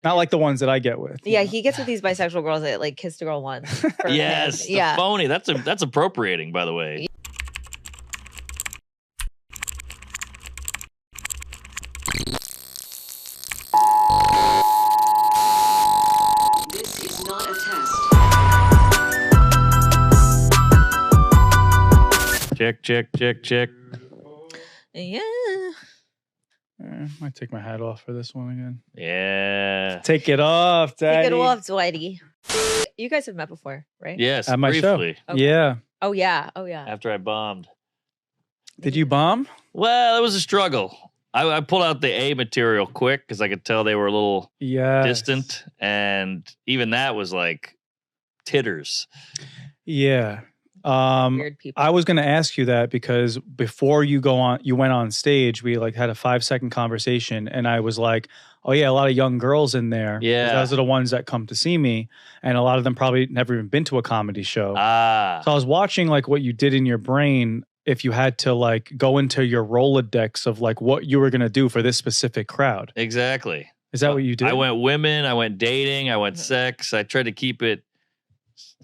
Not like the ones that I get with. Yeah, he gets with these bisexual girls that like kissed a girl once. Yes, Yeah. phony. That's appropriating, by the way. This is not a test. Check. Yeah. Might take my hat off for this one again. Yeah. Take it off, Daddy. Take it off, Dwighty. You guys have met before, right? Yes. At my briefly. show. Okay. Yeah. Oh yeah. Oh yeah. After I bombed. Did you bomb? Well, it was a struggle. I pulled out the A material quick because I could tell they were a little distant, and even that was like titters. Yeah. Weird people. I was going to ask you that because before you went on stage, we like had a 5-second conversation, and I was like, "Oh yeah, a lot of young girls in there. Yeah, those are the ones that come to see me, and a lot of them probably never even been to a comedy show." So I was watching like what you did in your brain if you had to like go into your Rolodex of like what you were going to do for this specific crowd. Exactly. Is that what you did? I went women. I went dating. I went sex. I tried to keep it.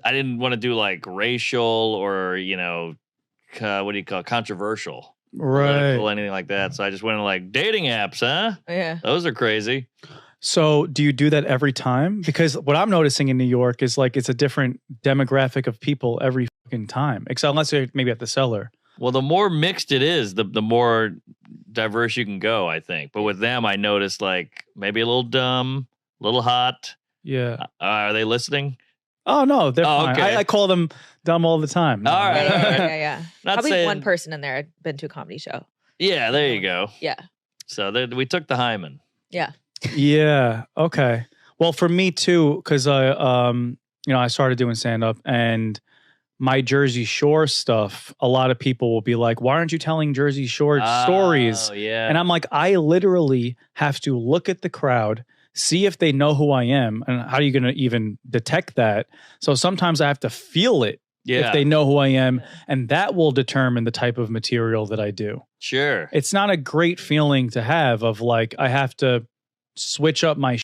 I didn't want to do like racial or, what do you call it? Controversial. Right. Political, anything like that. So I just went in like dating apps, huh? Yeah. Those are crazy. So do you do that every time? Because what I'm noticing in New York is like it's a different demographic of people every fucking time. Except unless you're maybe at the cellar. Well, the more mixed it is, the more diverse you can go, I think. But with them, I noticed like maybe a little dumb, a little hot. Yeah. Are they listening? Oh, no, they're fine. Okay. I call them dumb all the time. All right. Yeah. Not Probably saying- one person in there had been to a comedy show. Yeah, there you go. Yeah. So we took the hymen. Yeah. Yeah. Okay. Well, for me too, because I started doing stand up, and my Jersey Shore stuff, a lot of people will be like, "Why aren't you telling Jersey Shore stories?" Oh, yeah. And I'm like, I literally have to look at the crowd, see if they know who I am, and how are you going to even detect that? So sometimes I have to feel it if they know who I am, and that will determine the type of material that I do. Sure. It's not a great feeling to have of like, I have to switch up my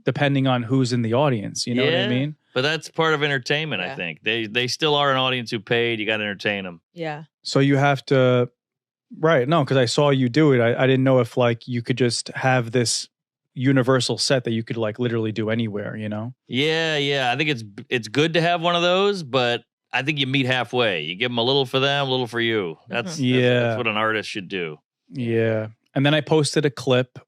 depending on who's in the audience. You know what I mean? But that's part of entertainment, I think. They still are an audience who paid. You got to entertain them. Yeah. So you have to, right? No, because I saw you do it. I didn't know if like you could just have this universal set that you could like literally do anywhere, you know? Yeah. I think it's good to have one of those, but I think you meet halfway. You give them a little for them, a little for you. That's what an artist should do. Yeah. And then I posted a clip,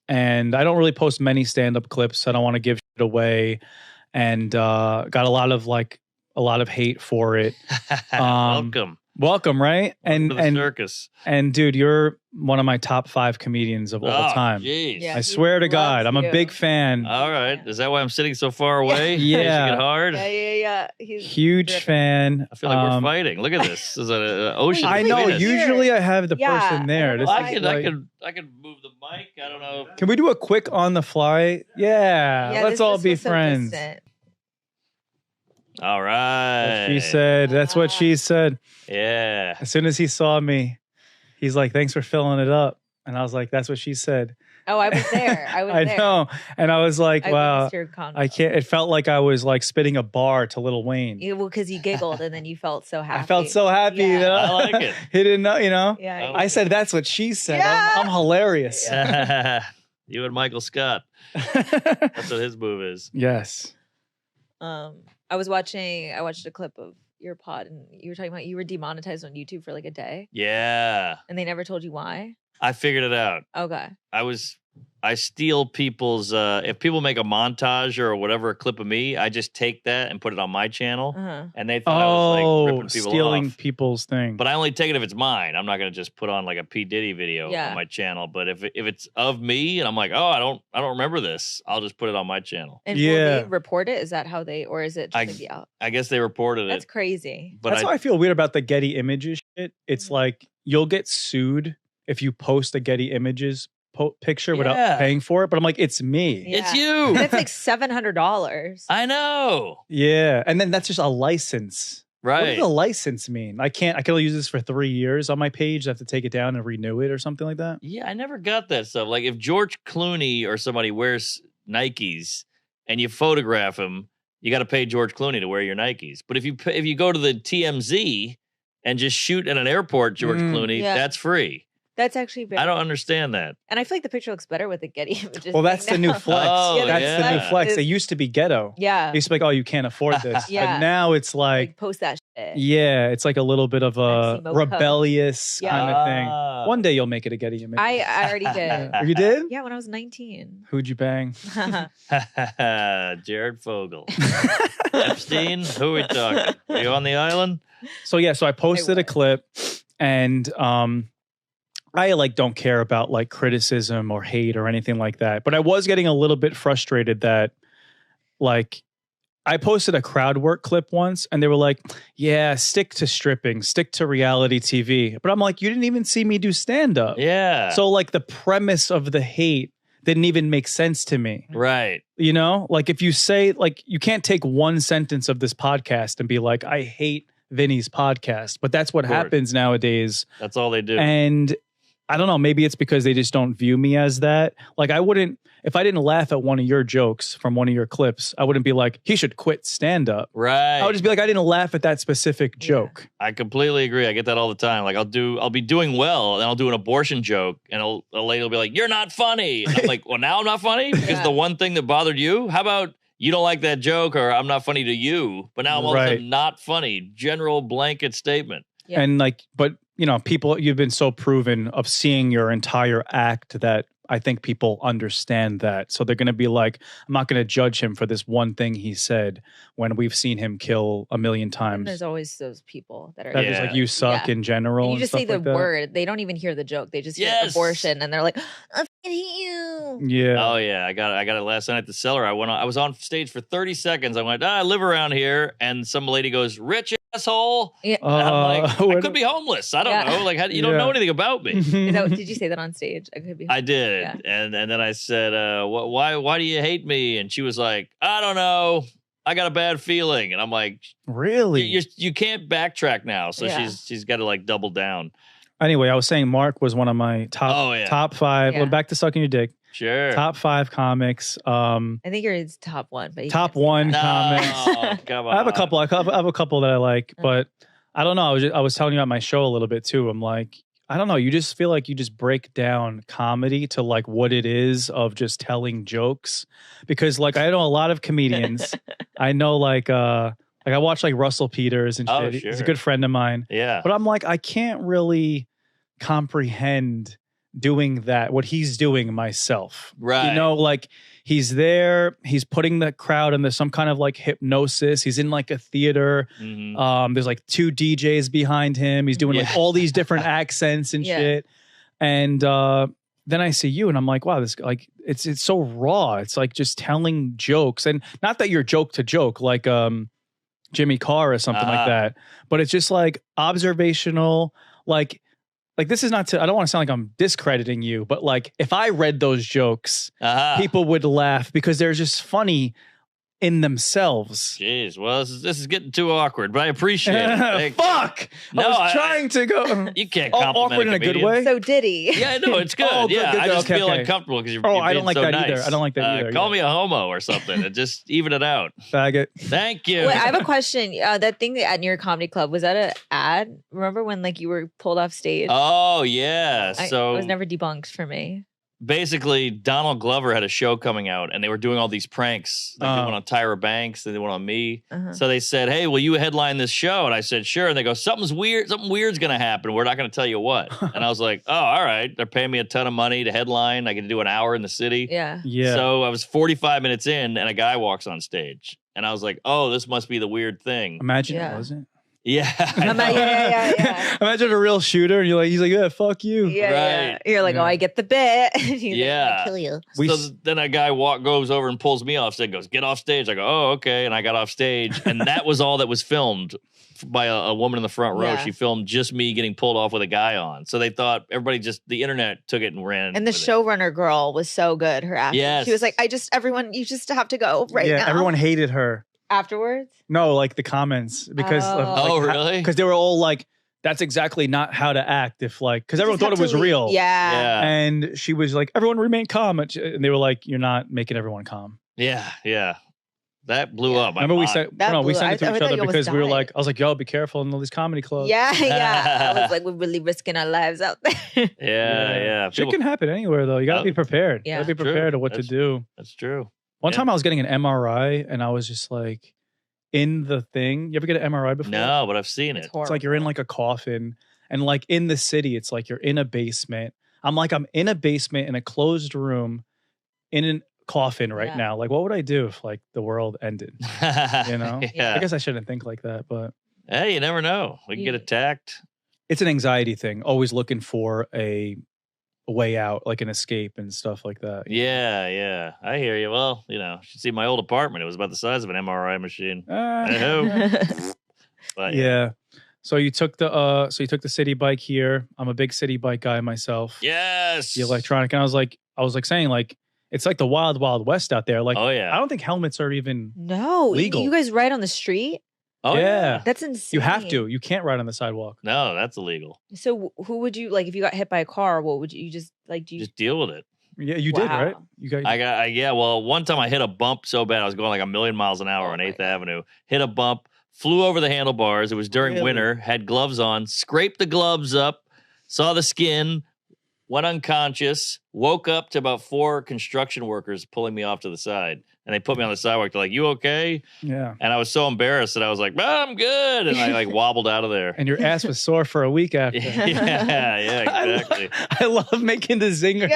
and I don't really post many stand-up clips. I don't want to give shit away, and got a lot of hate for it. Welcome, right? Welcome to the circus. And dude, you're one of my top 5 comedians of all time. Jeez. Yeah, I swear to God, I'm a you. big fan. All right. Is that why I'm sitting so far away? Yeah. Makes it hard? Yeah. He's Huge terrific. fan. I feel like we're fighting. Look at this. There's an ocean. I know. between us. Usually I have the Yeah, person there. This I is could like- move the mic. I don't know. Can we do a quick on the fly? Yeah. Yeah, Let's this all was be so friends. distant. All right. She said. That's what she said. Yeah. As soon as he saw me, he's like, "Thanks for filling it up." And I was like, "That's what she said." Oh, I was there. I know. And I was like, I "Wow, witnessed your convo. I can't." It felt like I was like spitting a bar to Lil Wayne. Well, because you giggled and then you felt so happy. I felt so happy. Yeah. That I like it. He didn't know, you know. Yeah. I said, "That's what she said." Yeah. I'm hilarious. You and Michael Scott. That's what his move is. Yes. I watched a clip of your pod, and you were talking about you were demonetized on YouTube for like a day, Yeah. and they never told you why. I figured it out. Okay. I steal people's if people make a montage or whatever, a clip of me, I just take that and put it on my channel. Uh-huh. And they thought I was like ripping people stealing off. people's thing. But I only take it if it's mine. I'm not gonna just put on like a P. Diddy video Yeah. on my channel. But if it's of me and I'm like, oh, I don't remember this, I'll just put it on my channel. And will they report it? Is that how they, or is it just like the out? I guess they reported That's it. crazy. But That's how I feel weird about the Getty Images shit. It's like you'll get sued if you post a Getty Images picture without paying for it. But I'm like, it's me. Yeah. It's you. And it's like $700. I know. Yeah. And then that's just a license. Right. What does a license mean? I can only use this for 3 years on my page. I have to take it down and renew it or something like that. Yeah, I never got that stuff. Like if George Clooney or somebody wears Nikes and you photograph him, you got to pay George Clooney to wear your Nikes. But if you go to the TMZ and just shoot at an airport, George Clooney, that's free. That's actually very. I don't understand that. And I feel like the picture looks better with the Getty images. Well, that's the new flex. Oh, that's the new flex. It used to be ghetto. Yeah. It used to be like, oh, you can't afford this. But now it's like post that shit. Yeah, it's like a little bit of a rebellious kind of thing. One day you'll make it a Getty image. I already did. You did? Yeah, when I was 19. Who'd you bang? Jared Fogle. Epstein? Who are we talking? Are you on the island? So I posted a clip and I like don't care about like criticism or hate or anything like that. But I was getting a little bit frustrated that like I posted a crowd work clip once and they were like, yeah, stick to stripping, stick to reality TV. But I'm like, you didn't even see me do stand up. Yeah. So like the premise of the hate didn't even make sense to me. Right. You know, like if you say like you can't take one sentence of this podcast and be like, I hate Vinny's podcast. But that's what happens nowadays. That's all they do. And I don't know, maybe it's because they just don't view me as that. Like I wouldn't, if I didn't laugh at one of your jokes from one of your clips, I wouldn't be like, he should quit stand up. Right. I would just be like, I didn't laugh at that specific joke. I completely agree. I get that all the time. Like I'll be doing well and I'll do an abortion joke and a lady will be like, you're not funny. And I'm like, well, now I'm not funny because the one thing that bothered you, how about you don't like that joke or I'm not funny to you, but now I'm all of a sudden not funny. General blanket statement. Yeah. And like, but you know, people, you've been so proven of seeing your entire act that I think people understand that. So they're going to be like, I'm not going to judge him for this one thing he said when we've seen him kill a million times. And there's always those people that are just like, you suck in general. And you and just stuff say the like that. word. They don't even hear the joke. They just hear abortion and they're like, I hate you. Yeah. Oh yeah. I got it last night at the Cellar. I was on stage for 30 seconds. I went, I live around here. And some lady goes, rich asshole. Yeah. And I'm like, I could be homeless. I don't know. Like, you don't know anything about me. Did you say that on stage? I could be homeless. I did. Yeah. And then I said, why do you hate me? And she was like, I don't know. I got a bad feeling. And I'm like, really? You can't backtrack now. So she's got to like double down. Anyway, I was saying Mark was one of my top five. Yeah. Well, back to sucking your dick. Sure. Top 5 comics. I think you're his top one. But top 1 comics. No, come on. I have a couple. I have a couple that I like, but I don't know. I was telling you about my show a little bit too. I'm like, I don't know. You just feel like you just break down comedy to like what it is of just telling jokes, because like I know a lot of comedians. I know like I watch like Russell Peters and shit. Oh, sure. He's a good friend of mine. Yeah. But I'm like, I can't really comprehend doing that, what he's doing myself. Right. You know, like he's there, he's putting the crowd under some kind of like hypnosis. He's in like a theater. Mm-hmm. There's like 2 DJs behind him. He's doing like all these different accents and shit. And then I see you and I'm like, wow, this like it's so raw. It's like just telling jokes, and not that you're joke to joke like Jimmy Carr or something like that, but it's just like observational, like this is not to, I don't want to sound like I'm discrediting you, but like if I read those jokes, people would laugh because they're just funny in themselves. Jeez, well, this is getting too awkward, but I appreciate it. Fuck! No, I was trying to go. You can't compliment awkward in a good way. So did he? Yeah, no, it's good. Oh, good, yeah, good, I just okay, feel okay. uncomfortable because you're I being don't like so that nice. either. I don't like that either. Call me a homo or something and just even it out. Faggot. Thank you. Wait, I have a question. That thing at New York Comedy Club, was that an ad? Remember when like you were pulled off stage? Oh yeah. So it was never debunked for me. Basically, Donald Glover had a show coming out, and they were doing all these pranks. Like they went on Tyra Banks, and they went on me. So they said, "Hey, will you headline this show?" And I said, "Sure." And they go, "Something's weird. Something weird's going to happen. We're not going to tell you what." And I was like, "Oh, all right." They're paying me a ton of money to headline. I get to do an hour in the city. Yeah. So I was 45 minutes in, and a guy walks on stage, and I was like, "Oh, this must be the weird thing." Imagine it wasn't. Yeah. Yeah. Imagine a real shooter, and he's like, yeah, fuck you. Yeah. You're like, oh, I get the bit. He's like, I'm gonna kill you. So then a guy goes over and pulls me off stage, goes, "Get off stage." I go, "Oh, okay." And I got off stage, and that was all that was filmed by a woman in the front row. She filmed just me getting pulled off with a guy on. So they thought the internet took it and ran. And the showrunner girl was so good. Her acting. Yes. She was like, you just have to go right now. Yeah, everyone hated her. Afterwards? No, like the comments because really? because they were all like, that's exactly not how to act if like, because everyone thought it was real. Yeah. And she was like, everyone remain calm. And they were like, you're not making everyone calm. Yeah. That blew up. Remember we sent it to each other because we were like, I was like, yo, be careful in all these comedy clubs. Yeah. I was like, we're really risking our lives out there. Yeah. Shit can happen anywhere though. You got to be prepared. Yeah. You got to be prepared of what to do. That's true. One time I was getting an MRI and I was just like in the thing. You ever get an MRI before? No, but I've seen it. It's like you're in like a coffin and like in the city, it's like you're in a basement. I'm in a basement in a closed room in a coffin right now. Like, what would I do if like the world ended? You know? I guess I shouldn't think like that, but hey, you never know. We can get attacked. It's an anxiety thing. Always looking for a way out, like an escape and stuff like that. Yeah. I hear you. Well, you should see my old apartment. It was about the size of an MRI machine. But, yeah. So you took the city bike here. I'm a big city bike guy myself. Yes. The electronic. And I was like saying like it's like the wild, wild west out there. Like, oh yeah. I don't think helmets are even legal. You guys ride on the street? Oh yeah. That's insane. You have to. You can't ride on the sidewalk. No, that's illegal. So who would you like if you got hit by a car? What would you just like? Do you just deal with it? Yeah, you did, right? Well, one time I hit a bump so bad I was going like 1,000,000 miles an hour on 8th Avenue. Hit a bump, flew over the handlebars. It was during winter. Had gloves on. Scraped the gloves up. Saw the skin. Went unconscious. Woke up to about 4 construction workers pulling me off to the side. And they put me on the sidewalk. They're like, "You okay?" Yeah. And I was so embarrassed that I was like, "I'm good." And I like wobbled out of there. And your ass was sore for a week after. Yeah, exactly. I love making the zingers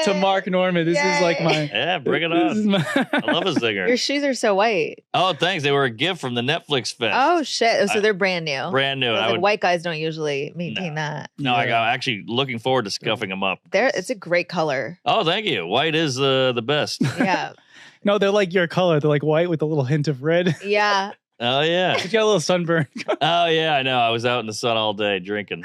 to Mark Norman. This is like my... Yeah, bring it on. I love a zinger. Your shoes are so white. Oh, thanks. They were a gift from the Netflix fest. Oh, shit. So they're brand new. Brand new. White guys don't usually maintain that. No, I'm actually looking forward to scuffing them up. It's a great color. Oh, thank you. White is the best. Yeah. No, they're like your color. They're like white with a little hint of red. Yeah. Oh, yeah. You got a little sunburn. Oh, yeah, I know. I was out in the sun all day drinking.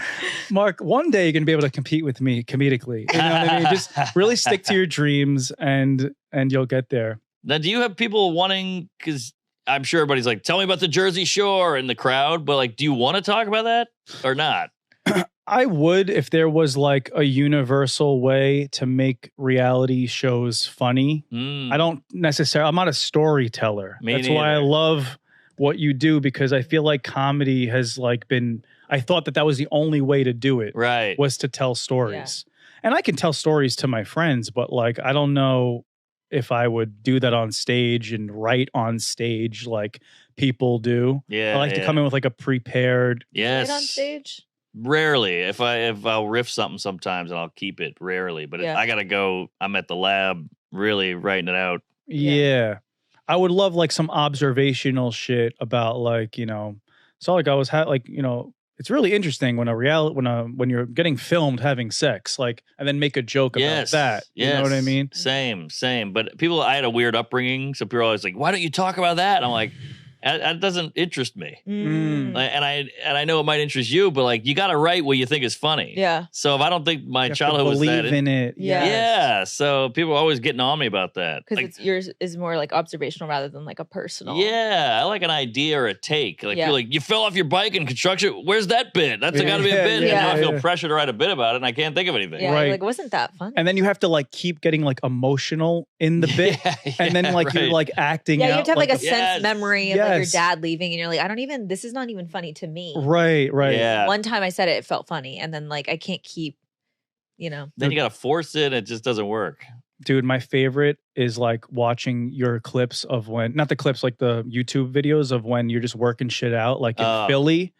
Mark, one day you're going to be able to compete with me comedically. You know what I mean? Just really stick to your dreams and you'll get there. Now, do you have people wanting, because I'm sure everybody's like, tell me about the Jersey Shore in the crowd, but like, do you want to talk about that or not? I would if there was like a universal way to make reality shows funny. I don't necessarily, I'm not a storyteller. That's why I love what you do, because I feel like comedy has like been, I thought that was the only way to do it. Right. Was to tell stories. Yeah. And I can tell stories to my friends, but like, I don't know if I would do that on stage and write on stage like people do. Yeah. I like to come in with like a prepared. Yes. Write on stage? Rarely. If I'll riff something sometimes and I'll keep it rarely, but I gotta go. I'm at the lab really writing it out. Yeah. I would love like some observational shit about like, so like I was it's really interesting when when you're getting filmed having sex, like, and then make a joke about that. You know what I mean? Same. But I had a weird upbringing, so people are always like, why don't you talk about that? And I'm like, that doesn't interest me. And I know it might interest you, but like, you got to write what you think is funny. Yeah. So if I don't think my childhood was that, believe in it. Yeah. So people are always getting on me about that. Because yours is more like observational rather than like a personal. Yeah. I like an idea or a take. Like, you're like, you fell off your bike in construction. Where's that bit? That's got to be a bit. And now I feel pressure to write a bit about it and I can't think of anything. Yeah. Right. Like, wasn't that fun? And then you have to like keep getting like emotional in the bit. And then like you're like acting out. Yeah, you have to have like a sense memory of like your dad leaving. And you're like, this is not even funny to me. Right. Yeah. One time I said it felt funny. And then like, I can't keep, Then you got to force it. It just doesn't work. Dude, my favorite is like watching your clips of not the clips, like the YouTube videos of when you're just working shit out, like in Philly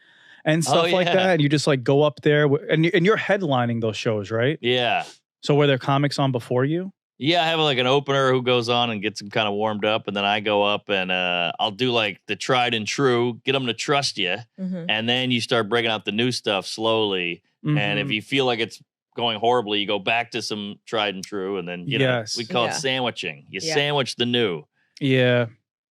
and stuff like that. And you just like go up there and you're headlining those shows, right? Yeah. So were there comics on before you? Yeah, I have like an opener who goes on and gets them kind of warmed up, and then I go up and I'll do like the tried and true, get them to trust you, and then you start breaking out the new stuff slowly. And if you feel like it's going horribly, you go back to some tried and true, and then we call it sandwiching. You sandwich the new. Yeah,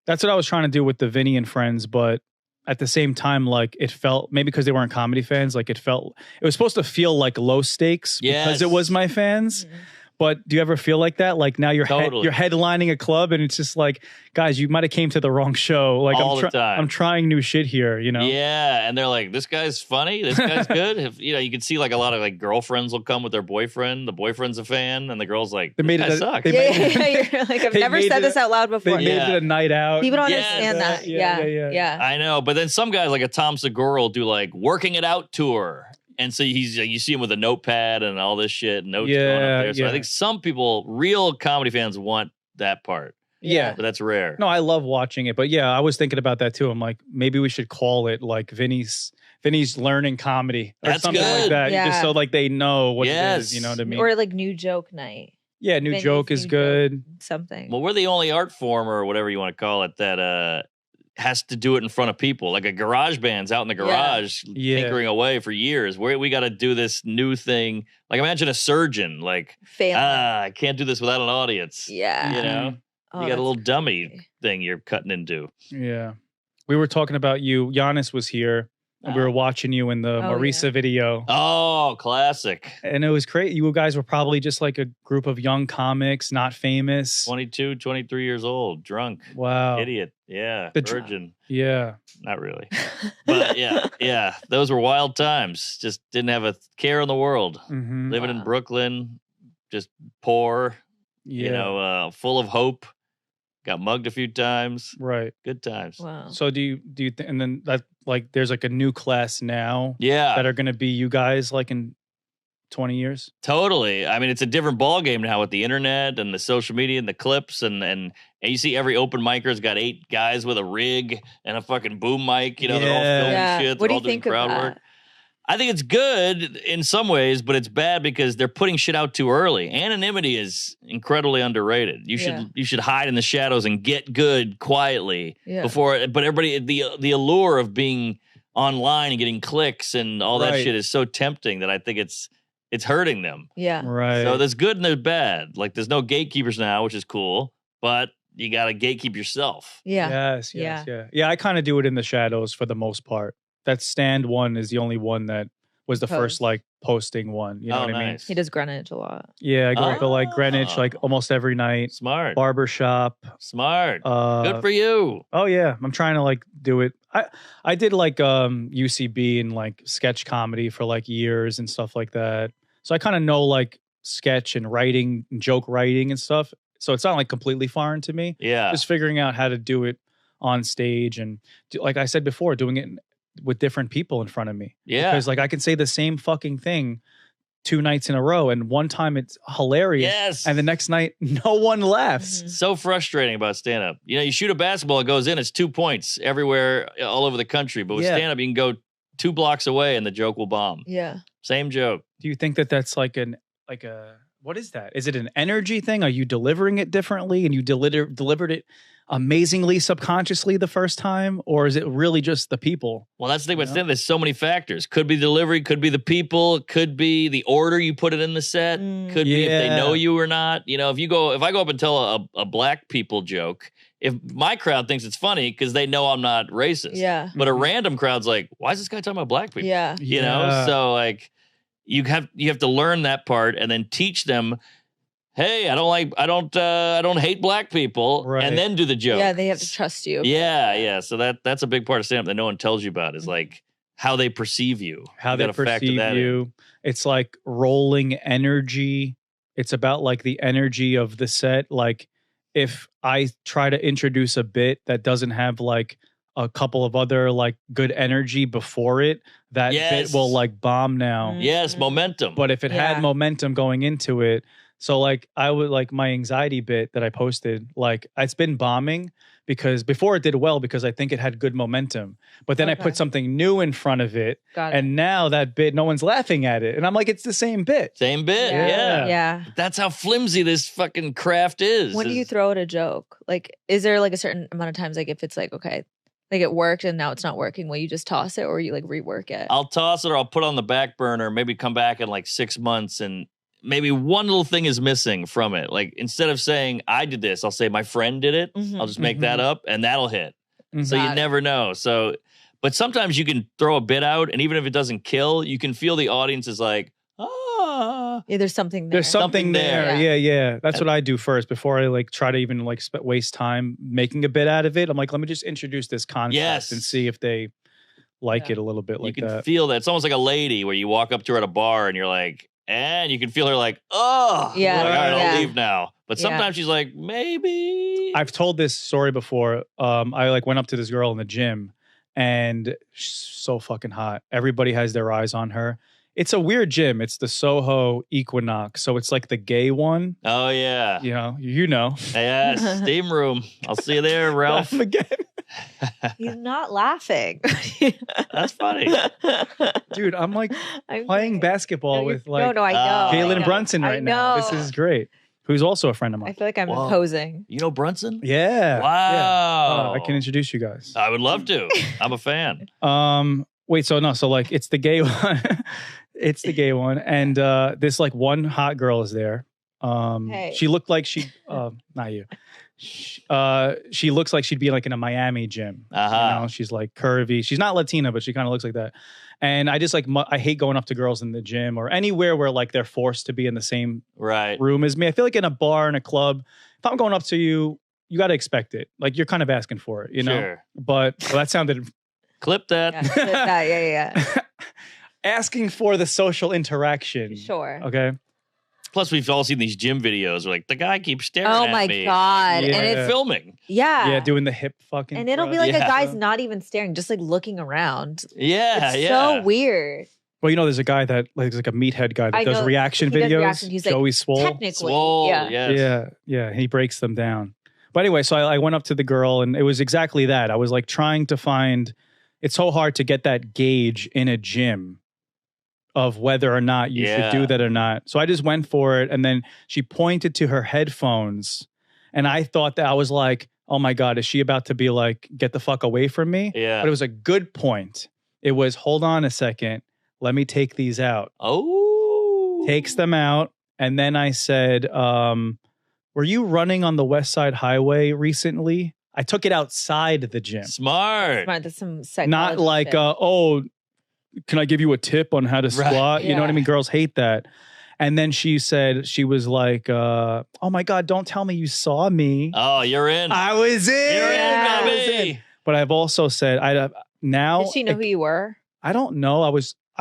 that's what I was trying to do with the Vinny and Friends, but at the same time, like it felt, maybe because they weren't comedy fans, like it was supposed to feel like low stakes because it was my fans. But do you ever feel like that? Like now you're Totally. you're headlining a club, and it's just like, guys, you might have came to the wrong show. Like All the time. I'm trying new shit here. You know? Yeah, and they're like, this guy's funny. This guy's good. You can see like a lot of like girlfriends will come with their boyfriend. The boyfriend's a fan, and the girl's like, this guy sucks. You're like, I've never said this out loud before. They made it a night out. People don't understand that. Yeah. I know, but then some guys like a Tom Segura will do like working it out tour. And so you see him with a notepad and all this shit, notes going up there. So I think some people, real comedy fans, want that part. Yeah. But that's rare. No, I love watching it. But yeah, I was thinking about that too. I'm like, maybe we should call it like Vinny's learning comedy or That's something good. like that. Yeah. Just so like they know what it is. You know what I mean? Or like new joke night. Yeah, new Vinny's joke is new good. joke, something. Well, we're the only art form or whatever you want to call it that has to do it in front of people. Like a garage band's out in the garage tinkering away for years. We got to do this new thing. Like imagine a surgeon like, I can't do this without an audience. Yeah. You know? Oh, you got a little dummy funny. thing you're cutting into. Yeah. We were talking about you. Giannis was here. And we were watching you in the Marisa video. Oh, classic. And it was great. You guys were probably just like a group of young comics, not famous. 22, 23 years old, drunk. Wow. Idiot. Yeah. Virgin. Yeah. Not really. But yeah. Those were wild times. Just didn't have a care in the world. Mm-hmm. Living in Brooklyn, just poor, full of hope. Got mugged a few times. Right. Good times. Wow. So do you and then that like there's like a new class now that are going to be you guys like in 20 years? Totally. I mean, it's a different ball game now with the internet and the social media and the clips and you see every open micer's got 8 guys with a rig and a fucking boom mic, they're all filming shit. What do all you doing think of crowd that? work. I think it's good in some ways, but it's bad because they're putting shit out too early. Anonymity is incredibly underrated. You should hide in the shadows and get good quietly before. But everybody, the allure of being online and getting clicks and all that shit is so tempting that I think it's hurting them. Yeah, right. So there's good and there's bad. Like there's no gatekeepers now, which is cool, but you got to gatekeep yourself. Yeah. Yes. Yeah. I kind of do it in the shadows for the most part. That stand one is the only one that was the first like posting one. You know what I mean? He does Greenwich a lot. Yeah, I go to like Greenwich like almost every night. Smart. Barbershop. Smart. Good for you. Oh yeah. I'm trying to like do it. I did like UCB and like sketch comedy for like years and stuff like that. So I kind of know like sketch and writing and joke writing and stuff. So it's not like completely foreign to me. Yeah. Just figuring out how to do it on stage and like I said before, doing it with different people in front of me. Yeah. Because like I can say the same fucking thing 2 nights in a row and one time it's hilarious. Yes. And the next night no one laughs. Mm-hmm. So frustrating about stand-up. You shoot a basketball, it goes in, it's 2 points everywhere, all over the country. But with stand-up, you can go 2 blocks away and the joke will bomb. Yeah. Same joke. Do you think that that's like a what is that? Is it an energy thing? Are you delivering it differently and you delivered it amazingly subconsciously the first time? Or is it really just the people? Well, that's the thing about stand-up. There's so many factors. Could be delivery, could be the people, could be the order you put it in the set, could be if they know you or not. If I go up and tell a black people joke, if my crowd thinks it's funny because they know I'm not racist. Yeah. But a random crowd's like, why is this guy talking about black people? Yeah. You know? So like you have to learn that part and then teach them, hey, I don't hate black people, and then do the joke. Yeah, they have to trust you. Yeah. So that's a big part of stand-up that no one tells you about is like how they perceive you. How they perceive you. It's like rolling energy. It's about like the energy of the set. Like if I try to introduce a bit that doesn't have like a couple of other like good energy before it, that bit will like bomb now. Yes, momentum. But if it had momentum going into it, so like I would like my anxiety bit that I posted, like it's been bombing because before it did well because I think it had good momentum. But then I put something new in front of it. And now that bit, no one's laughing at it. And I'm like, it's the same bit. Same bit. Yeah. That's how flimsy this fucking craft is. When do you throw out a joke? Like, is there like a certain amount of times, like if it's like, okay, like it worked and now it's not working, will you just toss it or you like rework it? I'll toss it or I'll put it on the back burner, maybe come back in like 6 months and maybe one little thing is missing from it. Like instead of saying I did this, I'll say my friend did it. I'll just make that up and that'll hit. So you never know. So, but sometimes you can throw a bit out and even if it doesn't kill, you can feel the audience is like, Yeah, there's something there. There's something there. Yeah. That's what I do first before I like try to even like waste time making a bit out of it. I'm like, let me just introduce this concept and see if they like it a little bit like that. You can feel that. It's almost like a lady where you walk up to her at a bar and you're like, and you can feel her like, oh, yeah, like, all right, I'll leave now. But sometimes she's like, maybe. I've told this story before. I like went up to this girl in the gym and she's so fucking hot. Everybody has their eyes on her. It's a weird gym. It's the Soho Equinox. So it's like the gay one. Oh, yeah. You know. Yes, steam room. I'll see you there, Ralph. Again. He's not laughing. That's funny. Dude, I'm like playing basketball with like I know. Jalen Brunson right now. This is great. Who's also a friend of mine. I feel like I'm imposing. You know Brunson? Yeah. Wow. I can introduce you guys. I would love to. I'm a fan. Wait, so like it's the gay one. It's the gay one. And this like one hot girl is there. She looked like not you. She looks like she'd be like in a Miami gym. You know, she's like curvy. She's not Latina, but she kind of looks like that. And I just like I hate going up to girls in the gym or anywhere where like they're forced to be in the same room as me. I feel like in a bar, in a club, if I'm going up to you, you got to expect it. Like you're kind of asking for it, you know? Sure. But that sounded. Clip that. Yeah, clip that. Yeah. Asking for the social interaction. Sure. Okay. Plus, we've all seen these gym videos where like the guy keeps staring Oh at my me. God. And And it's filming. Yeah. Yeah, doing the hip fucking. And it'll be like a guy's not even staring, just like looking around. Yeah, it's so weird. Well, you know, there's a guy that like there's like a meathead guy that does reaction videos. He's Joey like, Swole. Technically, Yeah. He breaks them down. But anyway, so I went up to the girl, and it was exactly that. I was like trying to find. It's so hard to get that gauge in a gym of whether or not you should do that or not. So I just went for it, and then she pointed to her headphones, and I thought that I was like, "Oh my God, is she about to be like, get the fuck away from me?" Yeah. But it was a good point. It was, hold on a second, let me take these out. Oh. Takes them out, and then I said, were you running on the West Side Highway recently? I took it outside the gym. Smart. That's some psychology. Not like, can I give you a tip on how to squat? You know what I mean? Girls hate that. And then she said, she was like, oh my God, don't tell me you saw me. Oh, you're in. I was in. You're in, baby. But I've also said, now. Did she know who you were? I don't know. I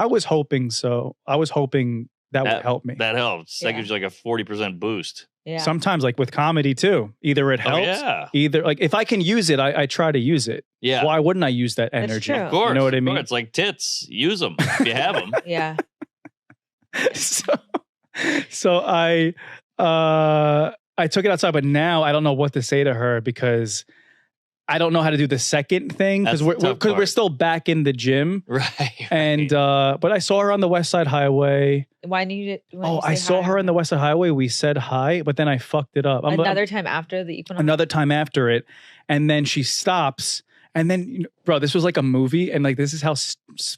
was hoping so. I was hoping that would help me. That helps. That gives you like a 40% boost. Yeah. Sometimes like with comedy too. Either it helps. Either like if I can use it, I try to use it. Yeah. Why wouldn't I use that energy? True. Of course. You know what I mean? It's like tits. Use them if you have them. Yeah. So I took it outside, but now I don't know what to say to her because I don't know how to do the second thing because we're still back in the gym. Right. And but I saw her on the West Side Highway. Why did you? I saw her on the West Side Highway. We said hi, but then I fucked it up. Another time after the Equinox? Another time after it. And then she stops. And then, bro, this was like a movie. And like, this is how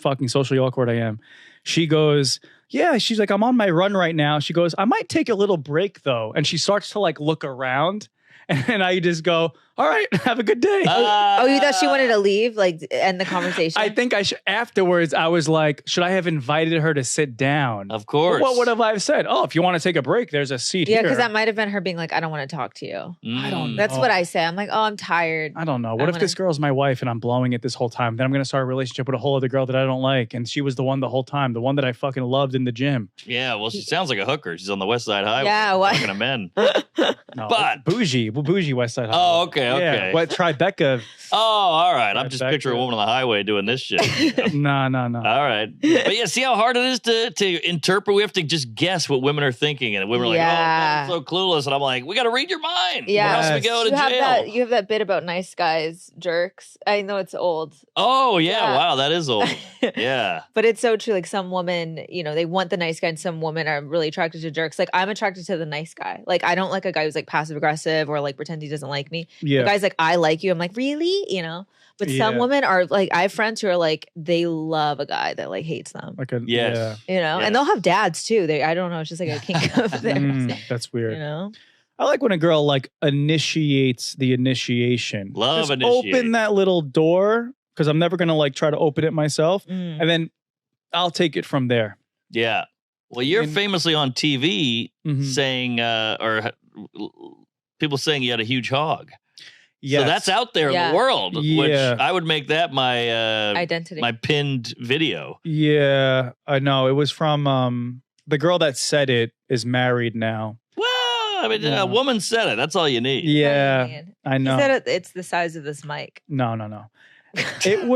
fucking socially awkward I am. She goes, yeah, she's like, I'm on my run right now. She goes, I might take a little break though. And she starts to like look around. And I just go, all right, have a good day. You thought she wanted to leave, like end the conversation? I think afterwards, I was like, should I have invited her to sit down? Of course. What would have I said? Oh, if you want to take a break, there's a seat here. Yeah, because that might have been her being like, I don't want to talk to you. I don't know. That's what I say. I'm like, oh, I'm tired. I don't know. What if this girl's my wife and I'm blowing it this whole time? Then I'm going to start a relationship with a whole other girl that I don't like. And she was the one the whole time, the one that I fucking loved in the gym. Yeah, well, she sounds like a hooker. She's on the West Side Highway. Yeah, what? Talking to men. No, but bougie West Side Highway. Oh, okay. Yeah, what Tribeca? Oh, all right. I'm just picturing a woman on the highway doing this shit. No. All right. But yeah, see how hard it is to interpret? We have to just guess what women are thinking. And women are like, oh, I'm so clueless. And I'm like, we got to read your mind. Yeah. Or else we go to jail. You have that bit about nice guys, jerks. I know it's old. Oh, yeah. Wow, that is old. Yeah. But it's so true. Like some women, they want the nice guy, and some women are really attracted to jerks. Like I'm attracted to the nice guy. Like I don't like a guy who's like passive aggressive or like pretend he doesn't like me. Yeah. The guy's like, I like you. I'm like, really? But some women are like, I have friends who are like, they love a guy that like hates them. Like yes. And they'll have dads too. I don't know. It's just like a kink of theirs. That's weird. I like when a girl like initiates the initiation. Love just initiate. Open that little door because I'm never gonna like try to open it myself, and then I'll take it from there. Yeah. Well, you're famously on TV saying, or people saying you had a huge hog. Yes. So that's out there in the world, which I would make that my identity, my pinned video. Yeah, I know. It was from the girl that said it is married now. Well, I mean, a woman said it. That's all you need. Yeah, I know. He said it's the size of this mic. No. It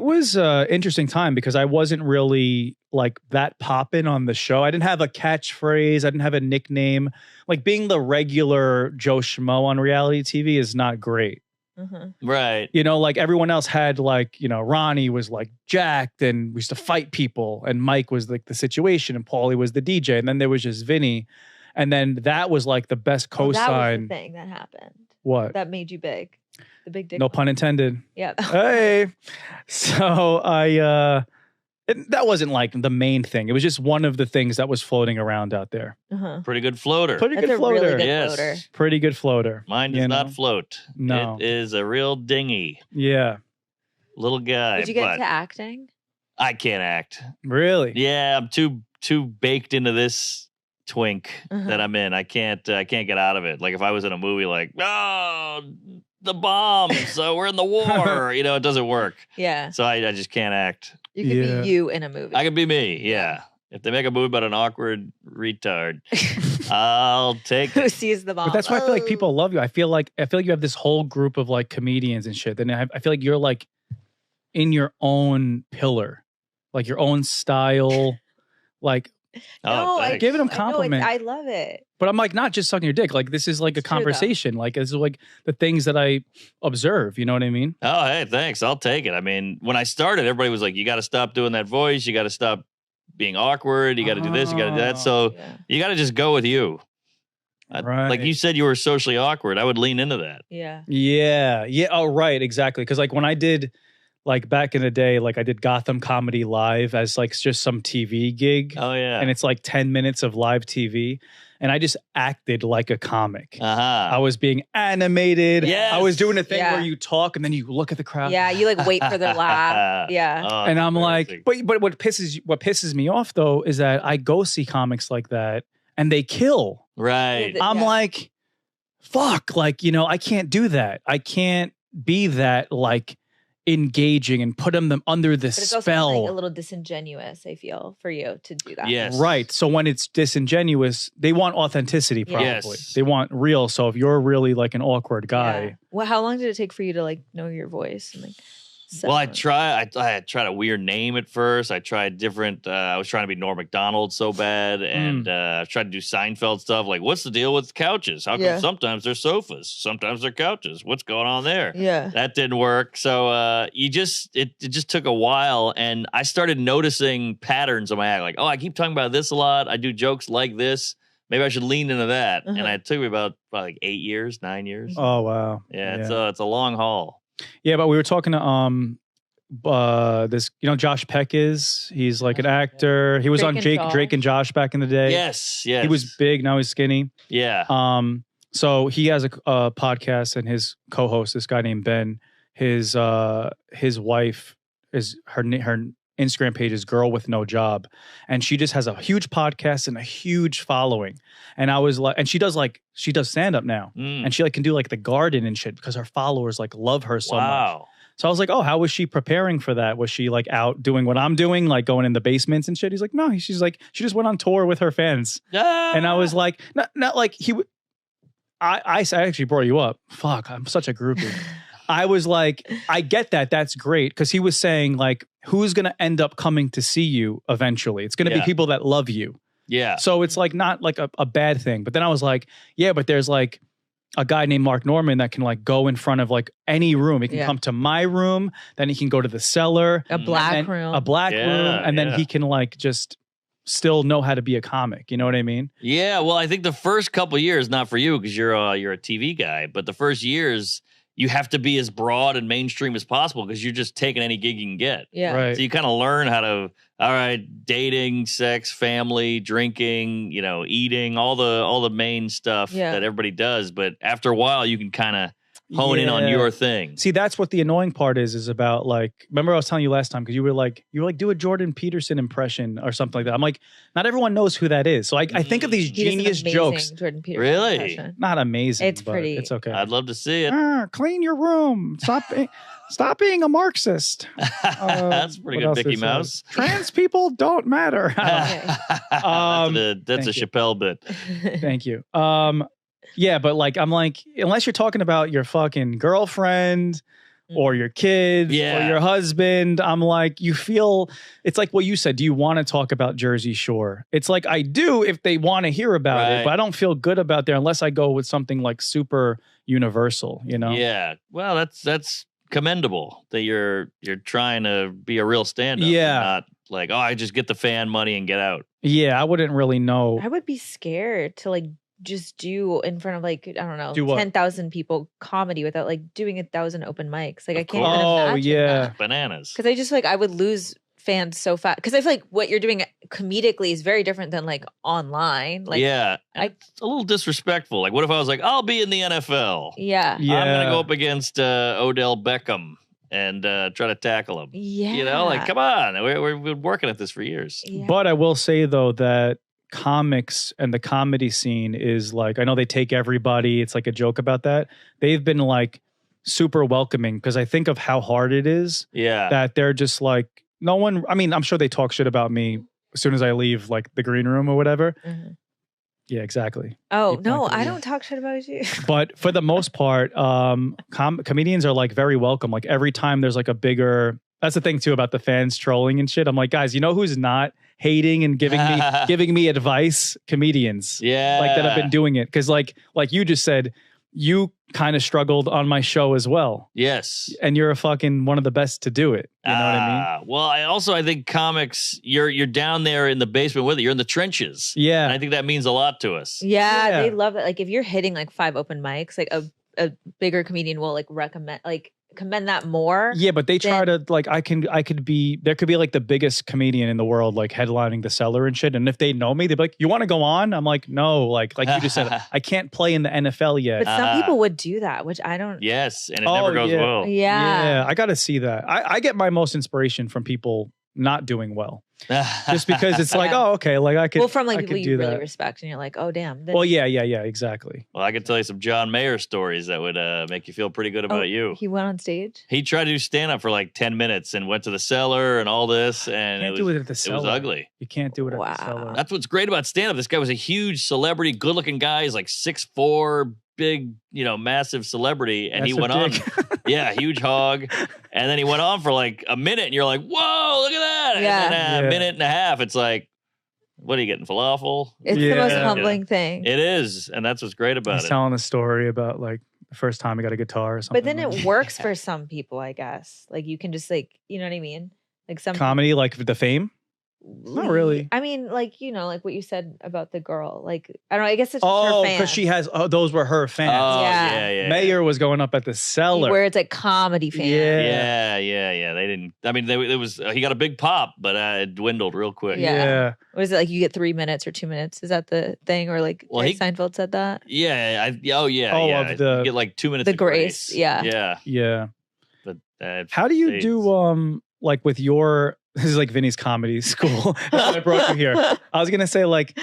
was interesting time because I wasn't really like that poppin' on the show. I didn't have a catchphrase. I didn't have a nickname. Like being the regular Joe Schmo on reality TV is not great. Right. You know, like everyone else had like, you know, Ronnie was like jacked and we used to fight people and Mike was like the situation and Paulie was the DJ. And then there was just Vinny. And then that was like the best cosign. That was the thing that happened. What? That made you big. The big dick. No pun intended. Yeah. Hey. So that wasn't like the main thing. It was just one of the things that was floating around out there. Pretty good floater. Pretty good floater. Really good floater. Pretty good floater. Mine does not float. No. It is a real dinghy. Yeah. Little guy. Did you get into acting? I can't act. Really? Yeah, I'm too baked into this twink that I'm in. I can't get out of it. Like if I was in a movie like, oh, the bomb, so we're in the war. You know, it doesn't work. Yeah. So I just can't act. You could be you in a movie. I could be me, yeah. If they make a movie about an awkward retard, I'll take it. Who sees the bomb? But that's why I feel like people love you. I feel like you have this whole group of like comedians and shit. And I feel like you're like in your own pillar, like your own style, like. No, giving them compliments. I love it. But I'm like, not just sucking your dick. Like, this is like a conversation. Like, this is like the things that I observe. You know what I mean? Oh, hey, thanks. I'll take it. I mean, when I started, everybody was like, you got to stop doing that voice. You got to stop being awkward. You got to do this. You got to do that. So you got to just go with you. Right. Like you said, you were socially awkward. I would lean into that. Yeah. Oh, right. Exactly. Because like when I did, like back in the day, like I did Gotham Comedy Live as like just some TV gig. Oh, yeah. And it's like 10 minutes of live TV. And I just acted like a comic. I was being animated. Yes. I was doing a thing where you talk and then you look at the crowd. Yeah, you like wait for their laugh. Yeah. Oh, and I'm like, but what pisses me off though is that I go see comics like that and they kill. Right. I'm like, fuck, like, you know, I can't do that. I can't be that like engaging and put them under the spell. It's also like a little disingenuous, I feel, for you to do that. Yes. Right. So when it's disingenuous, they want authenticity probably. Yes. They want real. So if you're really like an awkward guy. Well, how long did it take for you to like know your voice and like Well, I tried a weird name at first. I tried different. I was trying to be Norm Macdonald so bad, and I tried to do Seinfeld stuff. Like, what's the deal with couches? How come sometimes they're sofas, sometimes they're couches? What's going on there? Yeah, that didn't work. So it just took a while, and I started noticing patterns on my act. Like, oh, I keep talking about this a lot. I do jokes like this. Maybe I should lean into that. And it took me about like 8 years, 9 years. Oh wow. Yeah. It's a long haul. Yeah, but we were talking to this, you know, Josh Peck he's like an actor. He was on Drake and Josh back in the day. Yes. He was big, now he's skinny. Yeah. So he has a podcast, and his co-host, this guy named Ben, his wife is her Instagram page is Girl with No Job, and she just has a huge podcast and a huge following. And I was like, and she does stand up now, and she like can do like the garden and shit because her followers like love her so much. So I was like, oh, how was she preparing for that? Was she like out doing what I'm doing, like going in the basements and shit? He's like, no, she's like, she just went on tour with her fans. And I was like, not like I actually brought you up. Fuck, I'm such a groupie. I was like, I get that. That's great. Because he was saying like, who's going to end up coming to see you eventually? It's going to be people that love you. Yeah. So it's like not like a bad thing. But then I was like, yeah, but there's like a guy named Mark Norman that can like go in front of like any room. He can come to my room, then he can go to the cellar, a black room, and then he can like just still know how to be a comic. You know what I mean? Yeah. Well, I think the first couple of years, not for you because you're a TV guy, but the first years you have to be as broad and mainstream as possible because you're just taking any gig you can get. Yeah. Right. So you kind of learn how to, all right, dating, sex, family, drinking, you know, eating, all the main stuff that everybody does. But after a while, you can kind of hone in on your thing. See, that's what the annoying part is about, like, remember I was telling you last time, because you were like, do a Jordan Peterson impression or something like that. I'm like, not everyone knows who that is. So I think of these genius jokes. Jordan Peterson Really? impression. Not amazing. It's pretty. It's okay. I'd love to see it. Clean your room. Stop being a Marxist. That's pretty good, Mickey Mouse. Trans people don't matter. That's a Chappelle bit. Thank you. Yeah, but like, I'm like, unless you're talking about your fucking girlfriend or your kids or your husband, I'm like, you feel, it's like what you said. Do you want to talk about Jersey Shore? It's like, I do if they want to hear about it, but I don't feel good about there unless I go with something like super universal, you know? Yeah. Well, that's commendable that you're trying to be a real stand-up. Yeah. Not like, oh, I just get the fan money and get out. Yeah, I wouldn't really know. I would be scared to like just do in front of like, I don't know, Do what? 10,000 people comedy without like doing 1,000 open mics. Like I can't course. even Oh, imagine yeah. that. Bananas. Because I just like, I would lose fans so fast. Because I feel like what you're doing comedically is very different than like online. Like, yeah. It's a little disrespectful. Like, what if I was like, I'll be in the NFL. Yeah. Yeah. I'm going to go up against Odell Beckham and try to tackle him. Yeah. You know, like, come on. We've been working at this for years. Yeah. But I will say, though, that comics and the comedy scene is like, I know they take everybody. It's like a joke about that. They've been like super welcoming because I think of how hard it is. Yeah. That they're just like, no one, I mean, I'm sure they talk shit about me as soon as I leave like the green room or whatever. Mm-hmm. Yeah, exactly. Oh, no, I don't talk shit about you. But for the most part, comedians are like very welcome. Like every time there's like a bigger, that's the thing too about the fans trolling and shit. I'm like, guys, you know who's not hating and giving me advice? Comedians. Yeah. Like that have been doing it. Cause like you just said, you kind of struggled on my show as well. Yes. And you're a fucking one of the best to do it. You know what I mean? Well, I think comics, you're down there in the basement with it. You're in the trenches. Yeah. And I think that means a lot to us. Yeah, they love it. Like if you're hitting like 5 open mics, like a bigger comedian will like commend that more. Yeah, but they try to like, there could be like the biggest comedian in the world, like headlining the Cellar and shit. And if they know me, they'd be like, you want to go on? I'm like, no, like you just said, I can't play in the NFL yet. But some people would do that, which I don't. Yes. And it never goes well. Yeah. I got to see that. I get my most inspiration from people not doing well. Just because it's like, oh, okay, like I could. Well, from like people you really that. respect, and you're like, oh, damn. Well, yeah, exactly. Well, I could tell you some John Mayer stories that would make you feel pretty good about you. He went on stage. He tried to do stand up for like 10 minutes and went to the Cellar and all this, and You can't do it at the Cellar. It was ugly. You can't do it at the Cellar. That's what's great about stand up. This guy was a huge celebrity, good looking guy. He's like 6'4", big, massive celebrity, and he went on. Yeah, huge hog. And then he went on for like a minute, and you're like, whoa, look at that. Yeah. And then a minute and a half, it's like, what are you getting, falafel? It's the most humbling thing. It is, and that's what's great about He's it. telling a story about like the first time he got a guitar or something. But then it works for some people, I guess. Like you can just like, you know what I mean? Like some comedy, like the fame. Not really. I mean, like, like what you said about the girl. Like, I don't know. I guess it's just her fans. Because she has, those were her fans. Oh, Yeah. Mayer was going up at the Cellar. Where it's like comedy fans. Yeah. Yeah. They didn't, I mean, it was, he got a big pop, but it dwindled real quick. Yeah. Was it like you get 3 minutes or 2 minutes? Is that the thing? Or like Jerry Seinfeld said that? Yeah. Of You get like 2 minutes the of grace. Yeah. Yeah. But how do you do, like with your, this is like Vinny's comedy school. I brought you here. I was going to say like,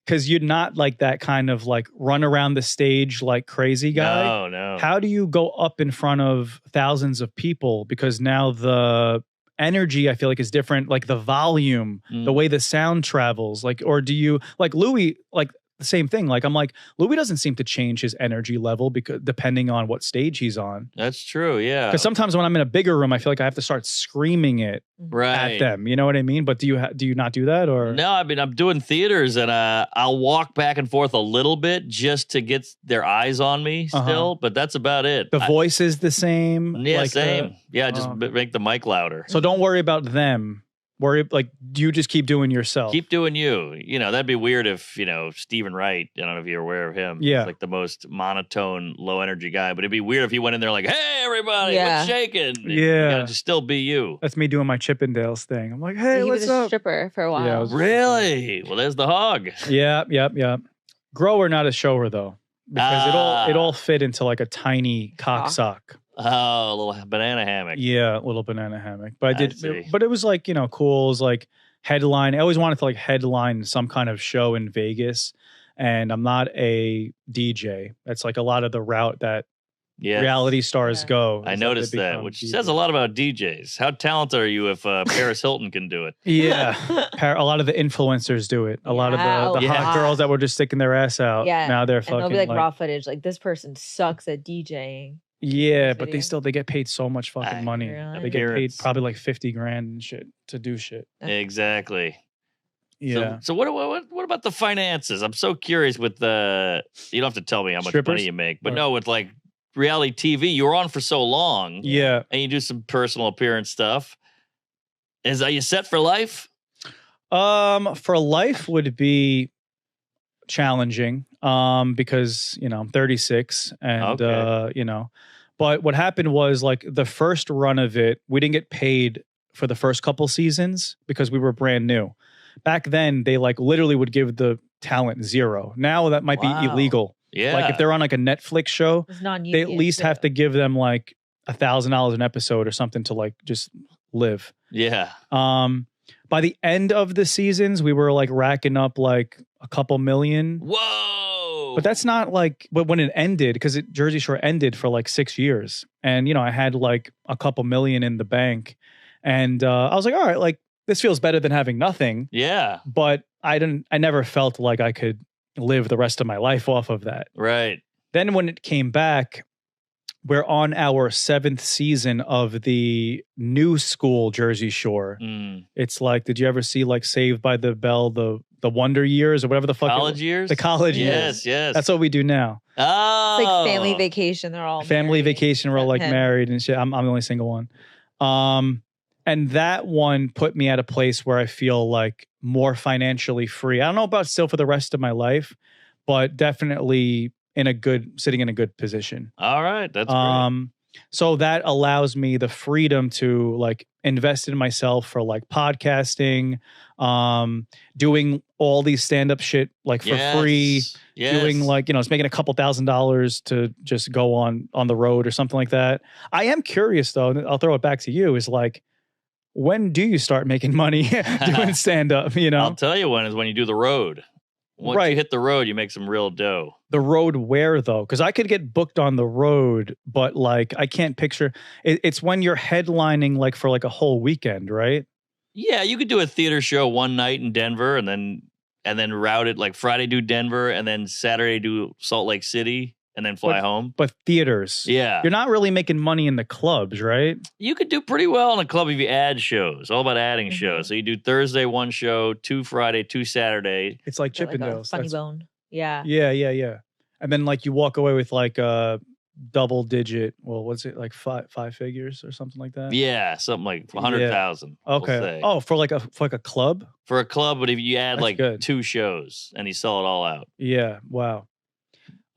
because you're not like that kind of like run around the stage like crazy guy. No. How do you go up in front of thousands of people? Because now the energy I feel like is different, like the volume, the way the sound travels, like, or do you like Louis, like the same thing. Like I'm like, Louis doesn't seem to change his energy level because depending on what stage he's on. That's true, yeah. Because sometimes when I'm in a bigger room, I feel like I have to start screaming it right at them. You know what I mean? But do you not do that or? No, I mean I'm doing theaters and I'll walk back and forth a little bit just to get their eyes on me still, but that's about it. The voice is the same. Yeah, like same. Just make the mic louder. So don't worry about them. Do you just keep doing yourself? Keep doing you. That'd be weird if, Stephen Wright, I don't know if you're aware of him. Yeah. He's like the most monotone, low energy guy. But it'd be weird if he went in there like, hey, everybody, what's shaking? Yeah. You gotta just still be you. That's me doing my Chippendales thing. I'm like, hey, he what's was a up? stripper for a while. Really? Well, there's the hog. Yeah. Grower, not a shower, though. because it all fit into like a tiny cock sock. Oh, a little banana hammock. Yeah, a little banana hammock. But see. but it was like, you know, cool. It was like headline. I always wanted to like headline some kind of show in Vegas. And I'm not a DJ. That's like a lot of the route that reality stars go. I noticed that, which says a lot about DJs. How talented are you if Paris Hilton can do it? Yeah. A lot of the influencers do it. A lot of the hot girls that were just sticking their ass out. Yeah. Now they're and fucking they'll be like raw footage. Like, this person sucks at DJing. Yeah, but they get paid so much fucking money. Really? They get paid probably like 50 grand and shit to do shit. Exactly. Yeah. So what about the finances? I'm so curious with the. You don't have to tell me how much money you make, but no, with like reality TV, you were on for so long. Yeah. And you do some personal appearance stuff. Are you set for life? For life would be challenging. Because you know I'm 36 and you know, but what happened was like the first run of it, we didn't get paid for the first couple seasons because we were brand new. Back then, they like literally would give the talent zero. Now that might be illegal. Yeah. Like if they're on like a Netflix show, they at least have to give them like $1,000 an episode or something to like just live. Yeah. By the end of the seasons, we were like racking up like a couple million. Whoa. But that's not like, but when it ended, because Jersey Shore ended for like 6 years. And, you know, I had like a couple million in the bank. And I was like, all right, like this feels better than having nothing. Yeah. But I never felt like I could live the rest of my life off of that. Right. Then when it came back, we're on our 7th season of the new school Jersey Shore. It's like, did you ever see like Saved by the Bell, the Wonder Years or whatever the fuck? College years? The college years. Yes. That's what we do now. Oh. It's like family vacation. They're all family married. vacation. We're all like married and shit. I'm the only single one. And that one put me at a place where I feel like more financially free. I don't know about still for the rest of my life, but definitely sitting in a good position. All right. That's great. So that allows me the freedom to like invest in myself for like podcasting, doing all these stand-up shit like for free, doing like, you know, it's making a couple $1,000s to just go on the road or something like that. I am curious though, and I'll throw it back to you, is like, when do you start making money doing stand-up, you know? I'll tell you when you do the road. Once you hit the road, you make some real dough. The road where though? Because I could get booked on the road, but like I can't picture it's when you're headlining like for like a whole weekend, right? Yeah, you could do a theater show one night in Denver and then route it like Friday do Denver and then Saturday do Salt Lake City and then fly home. But theaters. Yeah. You're not really making money in the clubs, right? You could do pretty well in a club if you add shows. All about adding shows. So you do Thursday, 1 show, 2 Friday, 2 Saturday. It's like Chippendales. Like funny bone. Yeah. Yeah. And then like you walk away with like a double digit, well, what's it, like five figures or something like that? Yeah, something like 100,000. Okay. Oh, for like a club? For a club, but if you add That's like good. 2 shows and you sell it all out. Yeah. Wow.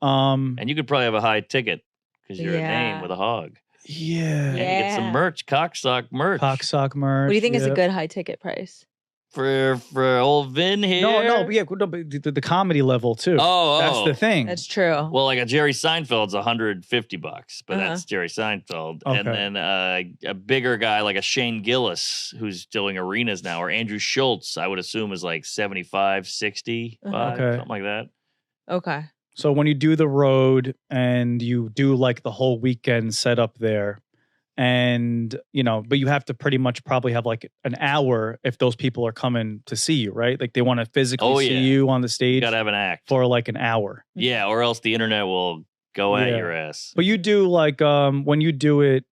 And you could probably have a high ticket because you're a name with a hog. Yeah. And you get some merch, cocksock merch. Cocksock merch. What do you think is a good high ticket price? For old Vin here? No, but the comedy level too. That's the thing. That's true. Well, like a Jerry Seinfeld's $150, but that's Jerry Seinfeld. Okay. And then a bigger guy like a Shane Gillis who's doing arenas now, or Andrew Schultz, I would assume is like 75, 60, something like that. Okay. So when you do the road and you do like the whole weekend setup there, and you know, but you have to pretty much probably have like an hour if those people are coming to see you, right? Like they want to physically see you on the stage. You gotta have an act for like an hour. Yeah, or else the internet will go at your ass. But you do like when you do it,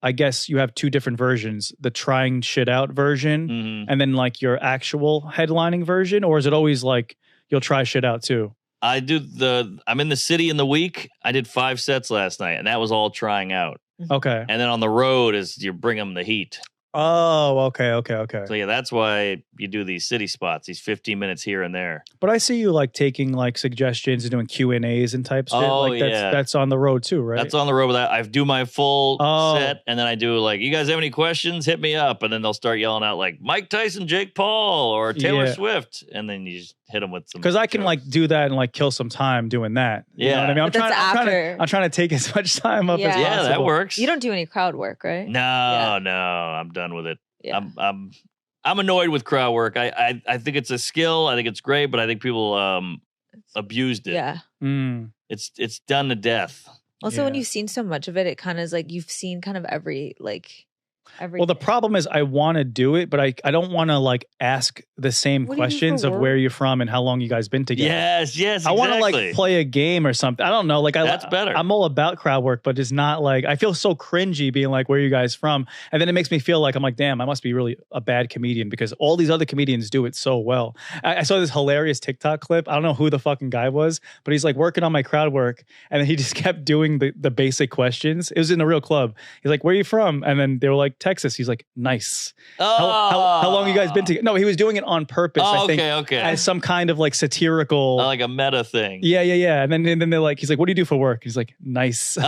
I guess you have 2 different versions: the trying shit out version, and then like your actual headlining version. Or is it always like you'll try shit out too? I'm in the city in the week. I did 5 sets last night, and that was all trying out. Okay. And then on the road is you bring them the heat. Oh, okay. So yeah, that's why you do these city spots, these 15 minutes here and there. But I see you like taking like suggestions and doing Q&As and type shit. Oh, like that's on the road too, right? That's on the road with that. I do my full set, and then I do like, you guys have any questions? Hit me up. And then they'll start yelling out like Mike Tyson, Jake Paul, or Taylor Swift. And then you just hit them with some. Because I can jokes. like do that and like kill some time doing that. You know what I mean? I'm trying to take as much time up as possible. Yeah, that works. You don't do any crowd work, right? No, I'm done with it. Yeah. I'm annoyed with crowd work. I think it's a skill. I think it's great, but I think people abused it. Yeah. It's done to death. Also, when you've seen so much of it, it kind of is like you've seen kind of every. Well, the problem is I want to do it, but I don't want to like ask the same questions of where you're from and how long you guys been together. Yes, exactly. I want to like play a game or something. I don't know. Like that's better. I'm all about crowd work, but it's not like I feel so cringy being like, where are you guys from? And then it makes me feel like I'm like, damn, I must be really a bad comedian because all these other comedians do it so well. I saw this hilarious TikTok clip. I don't know who the fucking guy was, but he's like working on my crowd work. And then he just kept doing the basic questions. It was in a real club. He's like, where are you from? And then they were like, Texas. He's like, nice. How long you guys been together? No, he was doing it on purpose. I think, as some kind of like satirical, like a meta thing. Yeah. And then they're like, he's like, what do you do for work? He's like, nice. He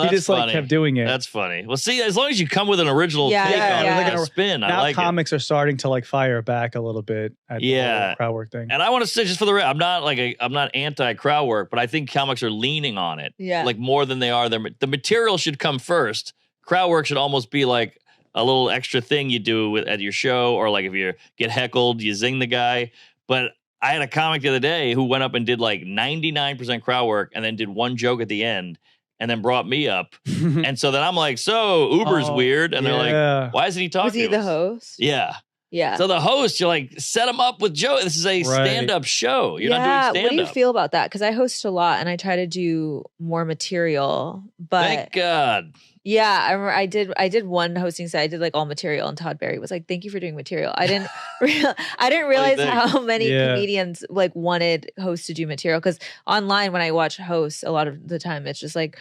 just funny. like kept doing it. That's funny. Well, see, as long as you come with an original take on it, a spin, now I like comics are starting to like fire back a little bit at the whole crowd work thing. And I want to say just for the record, I'm not anti crowd work, but I think comics are leaning on it, like more than they are. The material should come first. Crowd work should almost be like a little extra thing you do at your show, or like if you get heckled, you zing the guy. But I had a comic the other day who went up and did like 99% crowd work and then did one joke at the end and then brought me up. And so then I'm like, so Uber's weird. And they're like, why isn't he talking to us? Was he the host? Yeah. Yeah. So the host, you're like, set him up with Joe. This is a stand-up show. You're not doing stand-up. What do you feel about that? Because I host a lot and I try to do more material. But thank God. Yeah, I remember I did one hosting set. I did like all material, and Todd Barry was like, "Thank you for doing material." I didn't realize how many comedians like wanted hosts to do material, because online when I watch hosts, a lot of the time it's just like,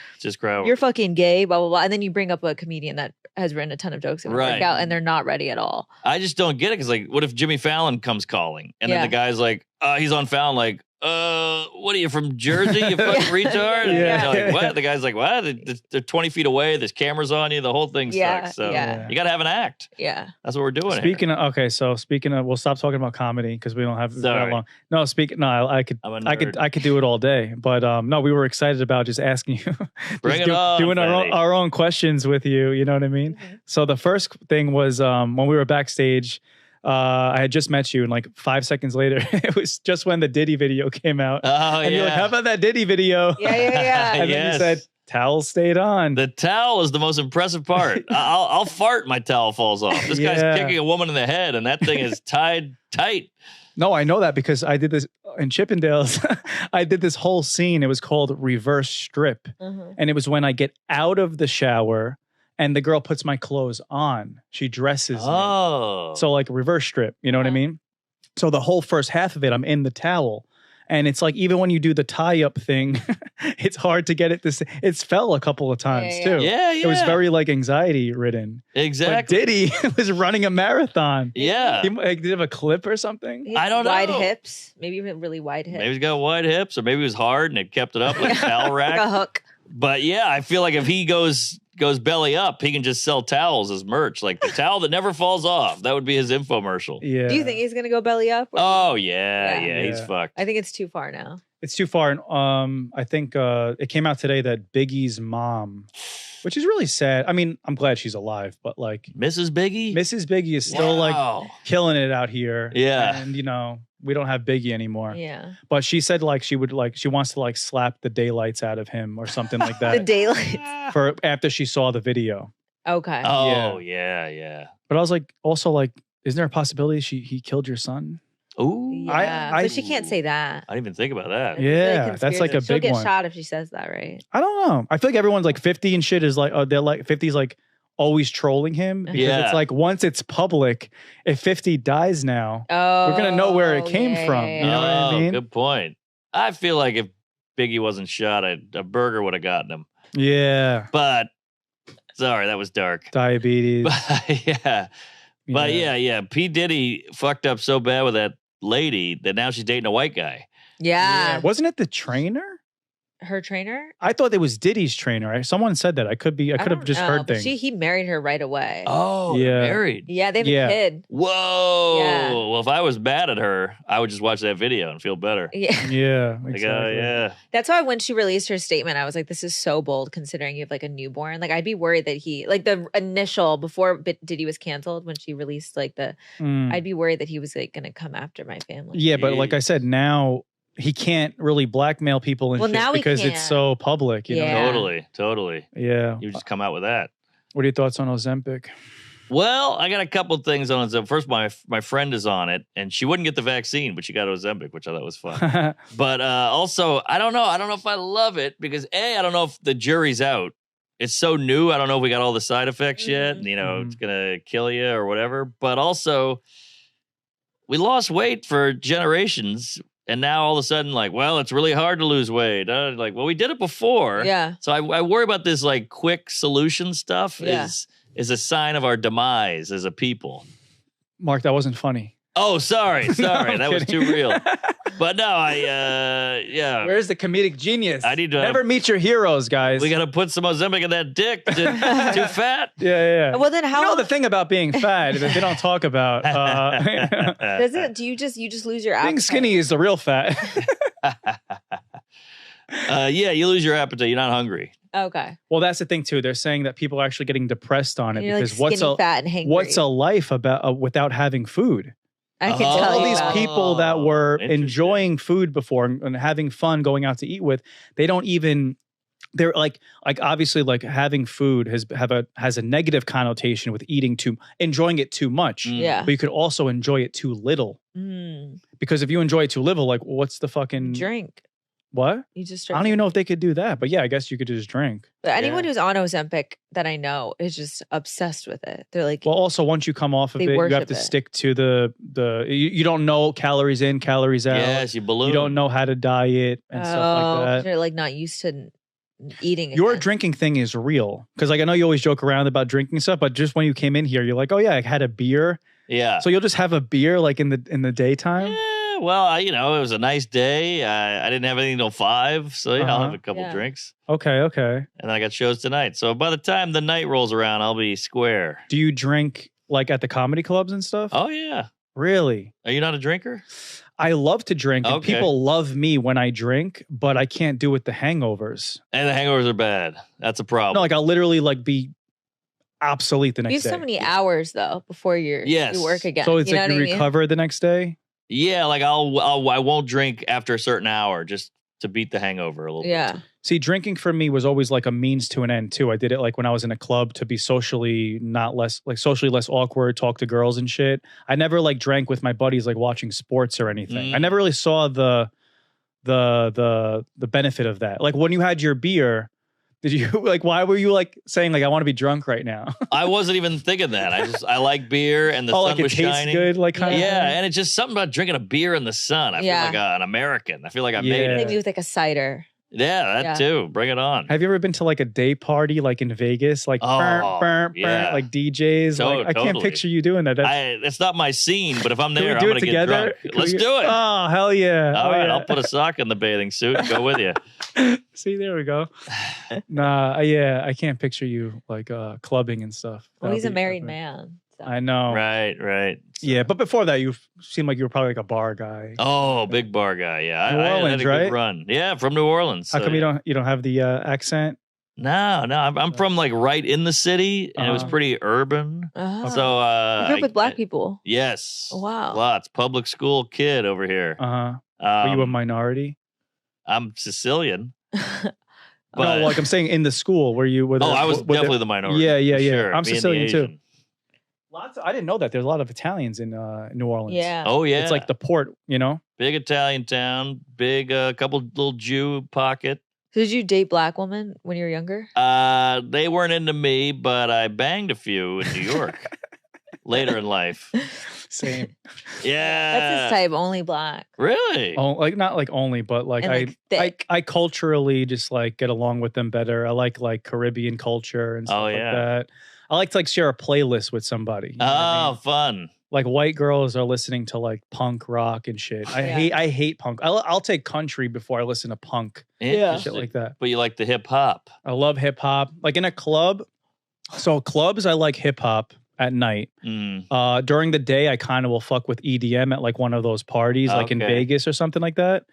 you're fucking gay, blah blah blah, and then you bring up a comedian that has written a ton of jokes and work out, and they're not ready at all. I just don't get it, because like, what if Jimmy Fallon comes calling, and then the guy's like, he's on Fallon, like, what are you, from Jersey, you fucking retard? And you're like, what? The guy's like, what? They're 20 feet away. There's cameers on you. The whole thing sucks. So you got to have an act. Yeah. That's what we're doing. Speaking of, we'll stop talking about comedy because we don't have that long. No, I could do it all day. But no, we were excited about just asking you, doing our own questions with you. You know what I mean? Mm-hmm. So the first thing was when we were backstage, I had just met you, and like 5 seconds later, it was just when the Diddy video came out. And you're like, how about that Diddy video? Yeah. And then you said, towel stayed on. The towel is the most impressive part. I'll fart, my towel falls off. This guy's kicking a woman in the head, and that thing is tied tight. No, I know that because I did this in Chippendales. I did this whole scene. It was called Reverse Strip. Mm-hmm. And it was when I get out of the shower and the girl puts my clothes on. She dresses me. So like reverse strip, you know what I mean? So the whole first half of it, I'm in the towel. And it's like, even when you do the tie-up thing, it's hard to get it to it fell a couple of times too. Yeah. It was very like anxiety ridden. Exactly. But Diddy was running a darathon. Yeah. Did he have a clip or something? I don't know. Wide hips. Maybe even really wide hips. Maybe he's got wide hips, or maybe he was hard and it kept it up like a towel rack. Like a hook. But yeah, I feel like if he goes belly up, he can just sell towels as merch. Like the towel that never falls off. That would be his infomercial. Yeah. Do you think he's going to go belly up? Oh, yeah, he's fucked. I think it's too far now. It's too far. And I think it came out today that Biggie's mom, which is really sad. I mean, I'm glad she's alive, but like Mrs. Biggie is still like killing it out here. Yeah. And we don't have Biggie anymore. Yeah. But she said like she wants to like slap the daylights out of him or something like that. The daylights. For after she saw the video. Okay. Oh, yeah. But I was like, also like, isn't there a possibility he killed your son? Ooh. Yeah. But she can't say that. I didn't even think about that. Yeah. That's like a She'll big one. She'll get shot if she says that, right? I don't know. I feel like everyone's like 50 and shit is like, they're like 50's like always trolling him because it's like once it's public, if 50 dies now, we're gonna know where it came from. You know what I mean? Good point. I feel like if Biggie wasn't shot, a burger would have gotten him. Yeah. But sorry, that was dark. Diabetes. But yeah. P. Diddy fucked up so bad with that lady that now she's dating a white guy. Yeah. Wasn't it the trainer? her trainer? I thought it was Diddy's trainer. Someone said that. I could have just heard things. He married her right away. Oh, yeah. They're married. Yeah, they have a kid. Whoa. Yeah. Well, if I was mad at her, I would just watch that video and feel better. Yeah. Yeah. Like, Exactly. yeah. That's why when she released her statement, I was like, this is so bold considering you have like a newborn. Like, I'd be worried that the initial, before Diddy was canceled, when she released like I'd be worried that he was like going to come after my family. Yeah, but like I said, now he can't really blackmail people and shit now because it's so public. You know? Totally. Yeah. You just come out with that. What are your thoughts on Ozempic? Well, I got a couple things on Ozempic. First, my friend is on it, and she wouldn't get the vaccine, but she got Ozempic, which I thought was fun. But also, I don't know. I don't know if I love it because I don't know if the jury's out. It's so new. I don't know if we got all the side effects yet. You know, it's gonna kill you or whatever. But also, we lost weight for generations. And now all of a sudden, like, well, it's really hard to lose weight. Like, well, we did it before. Yeah. So I worry about this like quick solution stuff is a sign of our demise as a people. Mark, that wasn't funny. Oh, sorry. No, that was too real. But no, Where's the comedic genius? I need to never meet your heroes, guys. We got to put some Ozempic in that dick. Too fat? Yeah. Well, then how? You know the thing about being fat that they don't talk about. Do you just lose your appetite? Being skinny is the real fat. You lose your appetite. You're not hungry. Okay. Well, that's the thing too. They're saying that people are actually getting depressed on it because like fat and hangry. what's a life about without having food? I can tell all you these that. people that were enjoying food before and having fun going out to eat with, they don't even. They're like obviously like having food has a negative connotation with enjoying it too much. Yeah. But you could also enjoy it too little. Because if you enjoy it too little, like what's the fucking drink? What? You just I don't even know if they could do that. But yeah, I guess you could just drink. But anyone who's on Ozempic that I know is just obsessed with it. They're like, well, also once you come off of it, you have to stick to the you don't know calories in, calories out. Yes, you balloon. You don't know how to diet and stuff like that. They're like not used to eating. Your drinking thing is real. Because like I know you always joke around about drinking stuff, but just when you came in here, you're like, oh yeah, I had a beer. Yeah. So you'll just have a beer like in the daytime? Yeah. Well, it was a nice day. I didn't have anything till 5, so I'll have a couple drinks. Okay. And then I got shows tonight. So by the time the night rolls around, I'll be square. Do you drink like at the comedy clubs and stuff? Oh, yeah. Really? Are you not a drinker? I love to drink, and people love me when I drink, but I can't do it the hangovers. And the hangovers are bad. That's a problem. No, like I'll literally like be obsolete the next day. You have so many hours though before you work again. So it's like you recover the next day? Yeah, like I won't drink after a certain hour just to beat the hangover a little bit. Yeah. See, drinking for me was always like a means to an end too. I did it like when I was in a club to be socially less awkward, talk to girls and shit. I never like drank with my buddies like watching sports or anything. I never really saw the benefit of that. Like when you had your beer, did you like why were you like saying like I want to be drunk right now? I wasn't even thinking that. I like beer and the sun like was it tastes shining. good, like kind of and it's just something about drinking a beer in the sun. I feel like an American. I feel like I made it. Maybe with like a cider. Yeah, that too. Bring it on. Have you ever been to like a day party like in Vegas? Like like DJs? Like, I can't picture you doing that. It's not my scene, but if I'm there, I'm do going it to get together? drunk. Let's do it. Oh, hell yeah. All right, I'll put a sock in the bathing suit and go with you. See, there we go. Nah, I can't picture you like clubbing and stuff. Well, he's a married man. So. I know. Right. Yeah, but before that, you seemed like you were probably like a bar guy. Oh, big bar guy. Yeah, New Orleans, I had a good run. Yeah, from New Orleans. How come you don't have the accent? No, I'm from like right in the city, and it was pretty urban. So you grew up with black people. Yes. Wow. Lots. Public school kid over here. Were you a minority? I'm Sicilian. No, like I'm saying in the school, were you? I was definitely the minority. Yeah. Sure. I'm Sicilian too. I didn't know that. There's a lot of Italians in New Orleans. Yeah. Oh yeah. It's like the port, you know. Big Italian town. Big couple little Jew pocket. So did you date black women when you were younger? They weren't into me, but I banged a few in New York later in life. Same. Yeah. That's his type, only black. Really? Oh, like not like only, but like I culturally just like get along with them better. I like Caribbean culture and stuff like that. I like to like share a playlist with somebody. Oh, fun. Like white girls are listening to like punk rock and shit. I hate punk. I'll take country before I listen to punk. Yeah. Shit like that. But you like the hip hop. I love hip hop. Like in a club. So clubs, I like hip hop at night. During the day, I kind of will fuck with EDM at like one of those parties, like in Vegas or something like that.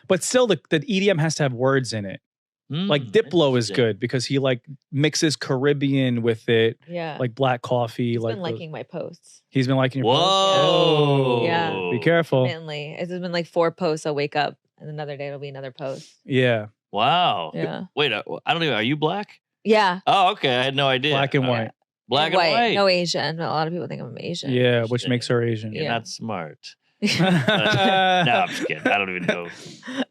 But still, the EDM has to have words in it. Like Diplo is good because he like mixes Caribbean with it. Yeah. Like black coffee. He's been liking my posts. He's been liking your posts? Whoa. Yeah. Be careful. Definitely. It's been like 4 posts. I'll wake up and another day it'll be another post. Yeah. Wow. Yeah. Wait, I don't even, are you black? Yeah. Oh, okay. I had no idea. Black and white. Black and white. No Asian. A lot of people think I'm Asian. Yeah, which makes her Asian. You're not smart. No, I'm just kidding. I don't even know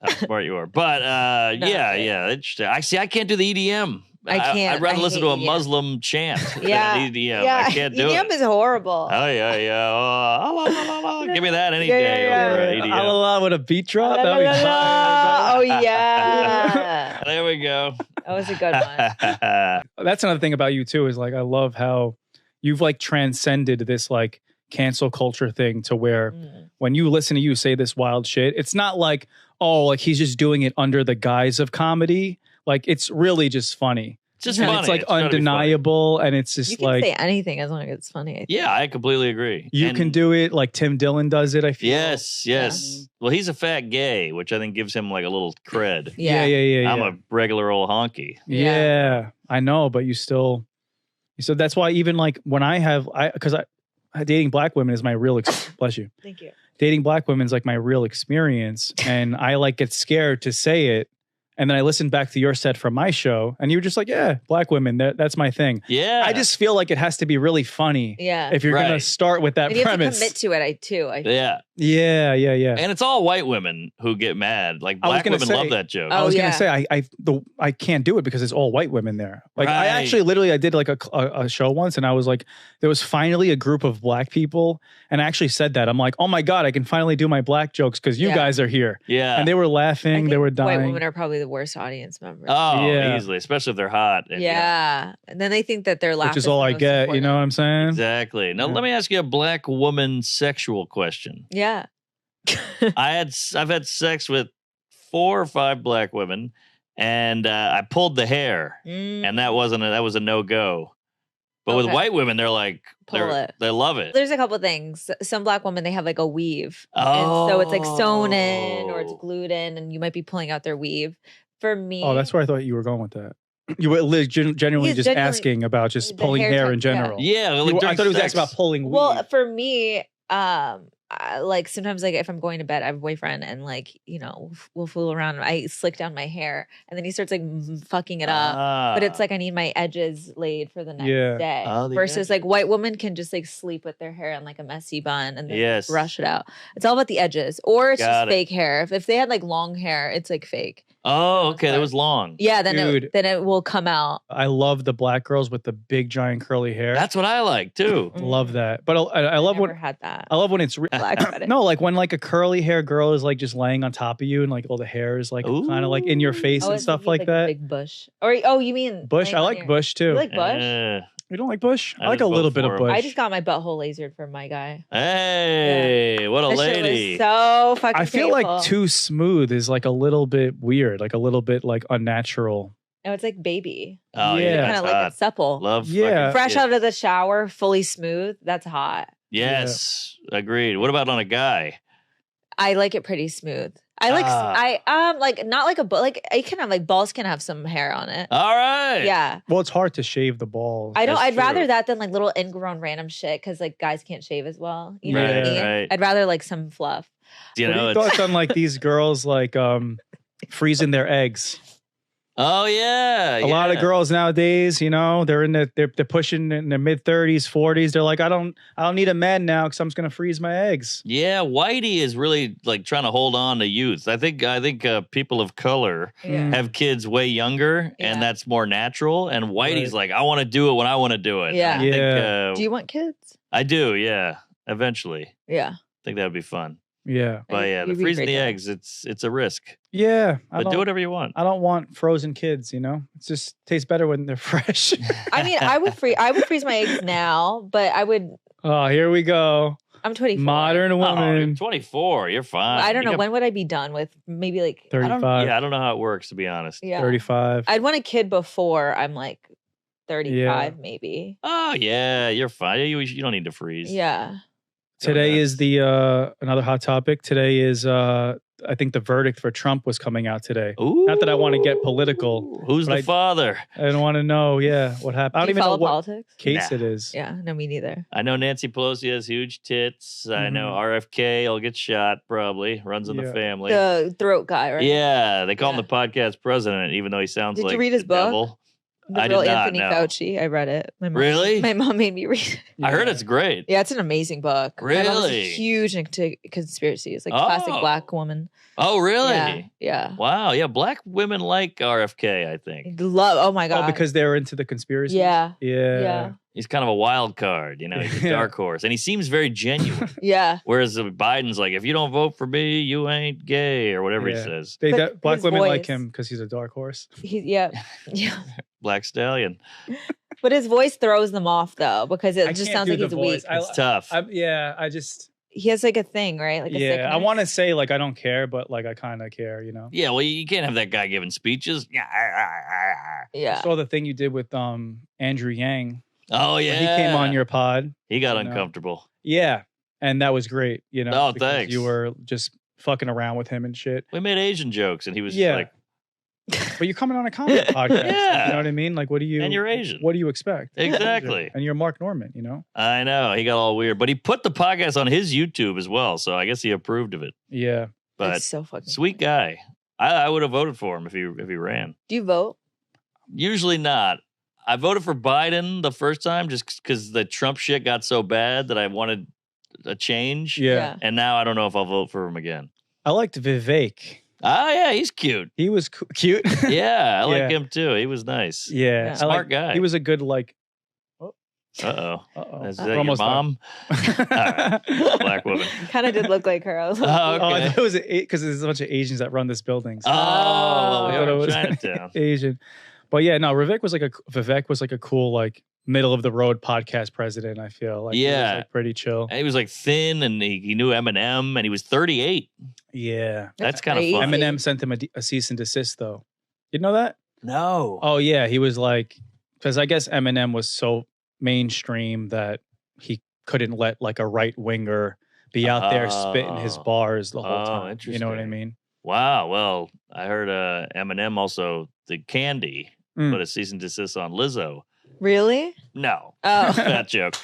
how smart you are. But yeah, interesting. I can't do the EDM. I can't. I'd rather listen to a EDM. Muslim chant Yeah. than an EDM. Yeah. I can't do EDM it. is horrible. Oh, yeah. Oh, give me that any day over EDM. Allah with a beat drop. That'd be fire. Oh, yeah. There we go. That was a good one. That's another thing about you too, is like I love how you've like transcended this like cancel culture thing to where when you listen to you say this wild shit, it's not like, oh, like he's just doing it under the guise of comedy. Like it's really just funny. Just and funny. It's like undeniable, and it's just you can like say anything as long as it's funny. I think. Yeah, I completely agree. You can do it like Tim Dillon does it. I feel. Yes. Well, he's a fat gay, which I think gives him like a little cred. Yeah. I'm a regular old honky. Yeah, I know, but you still. So that's why even like when because dating black women is my real bless you. Thank you. Dating black women is like my real experience, and I like get scared to say it. And then I listened back to your set from my show, and you were just like, yeah, black women, that's my thing. Yeah. I just feel like it has to be really funny. Yeah. If you're going to start with that and you premise. have to commit to it, Yeah. Yeah. And it's all white women who get mad. Like black women love that joke. I was going to say, I can't do it because it's all white women there. Like I actually literally, I did like a show once, and I was like, there was finally a group of black people. And I actually said that. I'm like, oh my God, I can finally do my black jokes because you guys are here. Yeah. And they were laughing. They were dying. White women are probably the worst audience members. Oh, easily, especially if they're hot. And, And then they think that they're laughing. Which is all I get, important. you know what I'm saying? Exactly. Now, let me ask you a black woman sexual question. Yeah. I've had sex with 4 or 5 black women, and I pulled the hair, and that was a no-go. But with white women, they're like, they love it. There's a couple things. Some black women, they have like a weave. And so it's like sewn in or it's glued in, and you might be pulling out their weave. For me. Oh, that's where I thought you were going with that. You were genuinely just asking about just pulling hair in general. Yeah. I thought he was asking about pulling weave. Well, for me, like sometimes like if I'm going to bed, I have a boyfriend and like, you know, we'll fool around. I slick down my hair and then he starts like fucking it up. But it's like I need my edges laid for the next day. Versus like white women can just like sleep with their hair in like a messy bun and then brush it out. It's all about the edges. Or it's just fake hair. If they had like long hair, it's like fake. Oh, okay. That was long. Yeah, then it will come out. I love the black girls with the big giant curly hair. That's what I like too. Love that. But I love when had that. I love when it's no, like when like a curly hair girl is like just laying on top of you and like all the hair is like kind of like in your face and stuff like that. Big bush. Or you mean bush? I like bush too. You like bush? You don't like bush? I like a little bit of bush. I just got my butthole lasered for my guy. Hey, what a lady. Shit was so fucking I feel painful. like too smooth is like a little bit weird, like a little bit like unnatural. No, it's like baby. Oh, yeah. Kind of like it's supple. Love fresh out of the shower, fully smooth. That's hot. Yes, agreed. What about on a guy? I like it pretty smooth. I like not like I can have like balls can have some hair on it. All right. Yeah. Well, it's hard to shave the balls. I'd rather that than like little ingrown random shit because like guys can't shave as well. You know what I mean? Right. I'd rather like some fluff. You know, what are your thoughts on like these girls like freezing their eggs? Oh yeah, a lot of girls nowadays, you know, they're pushing in their mid 30s, 40s. They're like, I don't need a man now because I'm just gonna freeze my eggs. Yeah, Whitey is really like trying to hold on to youth. I think people of color have kids way younger, and that's more natural. And Whitey's like, I want to do it when I want to do it. Yeah. I think, do you want kids? I do. Yeah, eventually. Yeah, I think that would be fun. Yeah, but yeah, the freezing the eggs, it's a risk. Yeah, but do whatever you want. I don't want frozen kids. You know, it just tastes better when they're fresh. I mean, I would freeze my eggs now, but I would. Oh, here we go. I'm 24. Modern woman. You're 24. You're fine. I don't know. When would I be done with? Maybe like 35. I don't know how it works, to be honest. Yeah. 35. I'd want a kid before I'm like 35, maybe. Oh, yeah. You're fine. You don't need to freeze. Yeah. Today is the another hot topic. Today is I think the verdict for Trump was coming out today. Ooh. Not that I want to get political. Who's the father? I don't want to know. Yeah, what happened? I don't even know what politics? case it is. Yeah, no, me neither. I know Nancy Pelosi has huge tits. I know RFK will get shot probably. Runs in the family. The throat guy, right? Yeah, they call him the podcast president, even though he sounds like Did you read his book? devil. The real Anthony Fauci. I read it. Really? My mom made me read it. I heard it's great. Yeah, it's an amazing book. My mom's Really? huge into conspiracies, like classic black woman. Oh, really? Yeah. Wow. Yeah, black women like RFK, I think. Oh my god. Oh, because they're into the conspiracy. Yeah. Yeah. He's kind of a wild card, he's a dark horse. And he seems very genuine. Yeah. Whereas Biden's like, if you don't vote for me, you ain't gay, or whatever he says. Black women like him because he's a dark horse. Yeah. Black stallion. But his voice throws them off, though, because it just sounds like he's weak. It's tough. He has like a thing, right? Like a sickness. I want to say like I don't care, but like I kind of care, Yeah, well, you can't have that guy giving speeches. Yeah. I saw the thing you did with Andrew Yang. Oh, yeah. He came on your pod. He got uncomfortable. Yeah. And that was great, Oh, thanks. You were just fucking around with him and shit. We made Asian jokes, and he was like... But you're coming on a comedy podcast. Yeah. You know what I mean? Like, what do you... And you're Asian. What do you expect? Exactly. And you're Mark Norman, I know. He got all weird. But he put the podcast on his YouTube as well, so I guess he approved of it. Yeah. But That's so fucking sweet guy. I would have voted for him if he ran. Do you vote? Usually not. I voted for Biden the first time just because the Trump shit got so bad that I wanted a change. Yeah. And now I don't know if I'll vote for him again. I liked Vivek. Oh, yeah, he's cute. He was cute. Yeah, I like him too. He was nice. Yeah. Smart guy. He was a good, like... Uh-oh. Uh-oh. Is that your mom? All right. Black woman. Kind of did look like her. I was like, okay. It was because there's a bunch of Asians that run this building. So. Oh, I thought it was Chinatown. Asian. But yeah, no, Vivek was like a cool, like, middle of the road podcast president, I feel. Like, he was, like, pretty chill. And he was like thin, and he knew Eminem, and he was 38. Yeah. That's kind of fun. Eminem sent him a cease and desist, though. You know that? No. Oh, yeah. He was like, because I guess Eminem was so mainstream that he couldn't let like a right winger be out there spitting his bars the whole time. You know what I mean? Wow. Well, I heard Eminem also, the Candy, put a cease and desist on Lizzo. Really? No. Oh. That joke.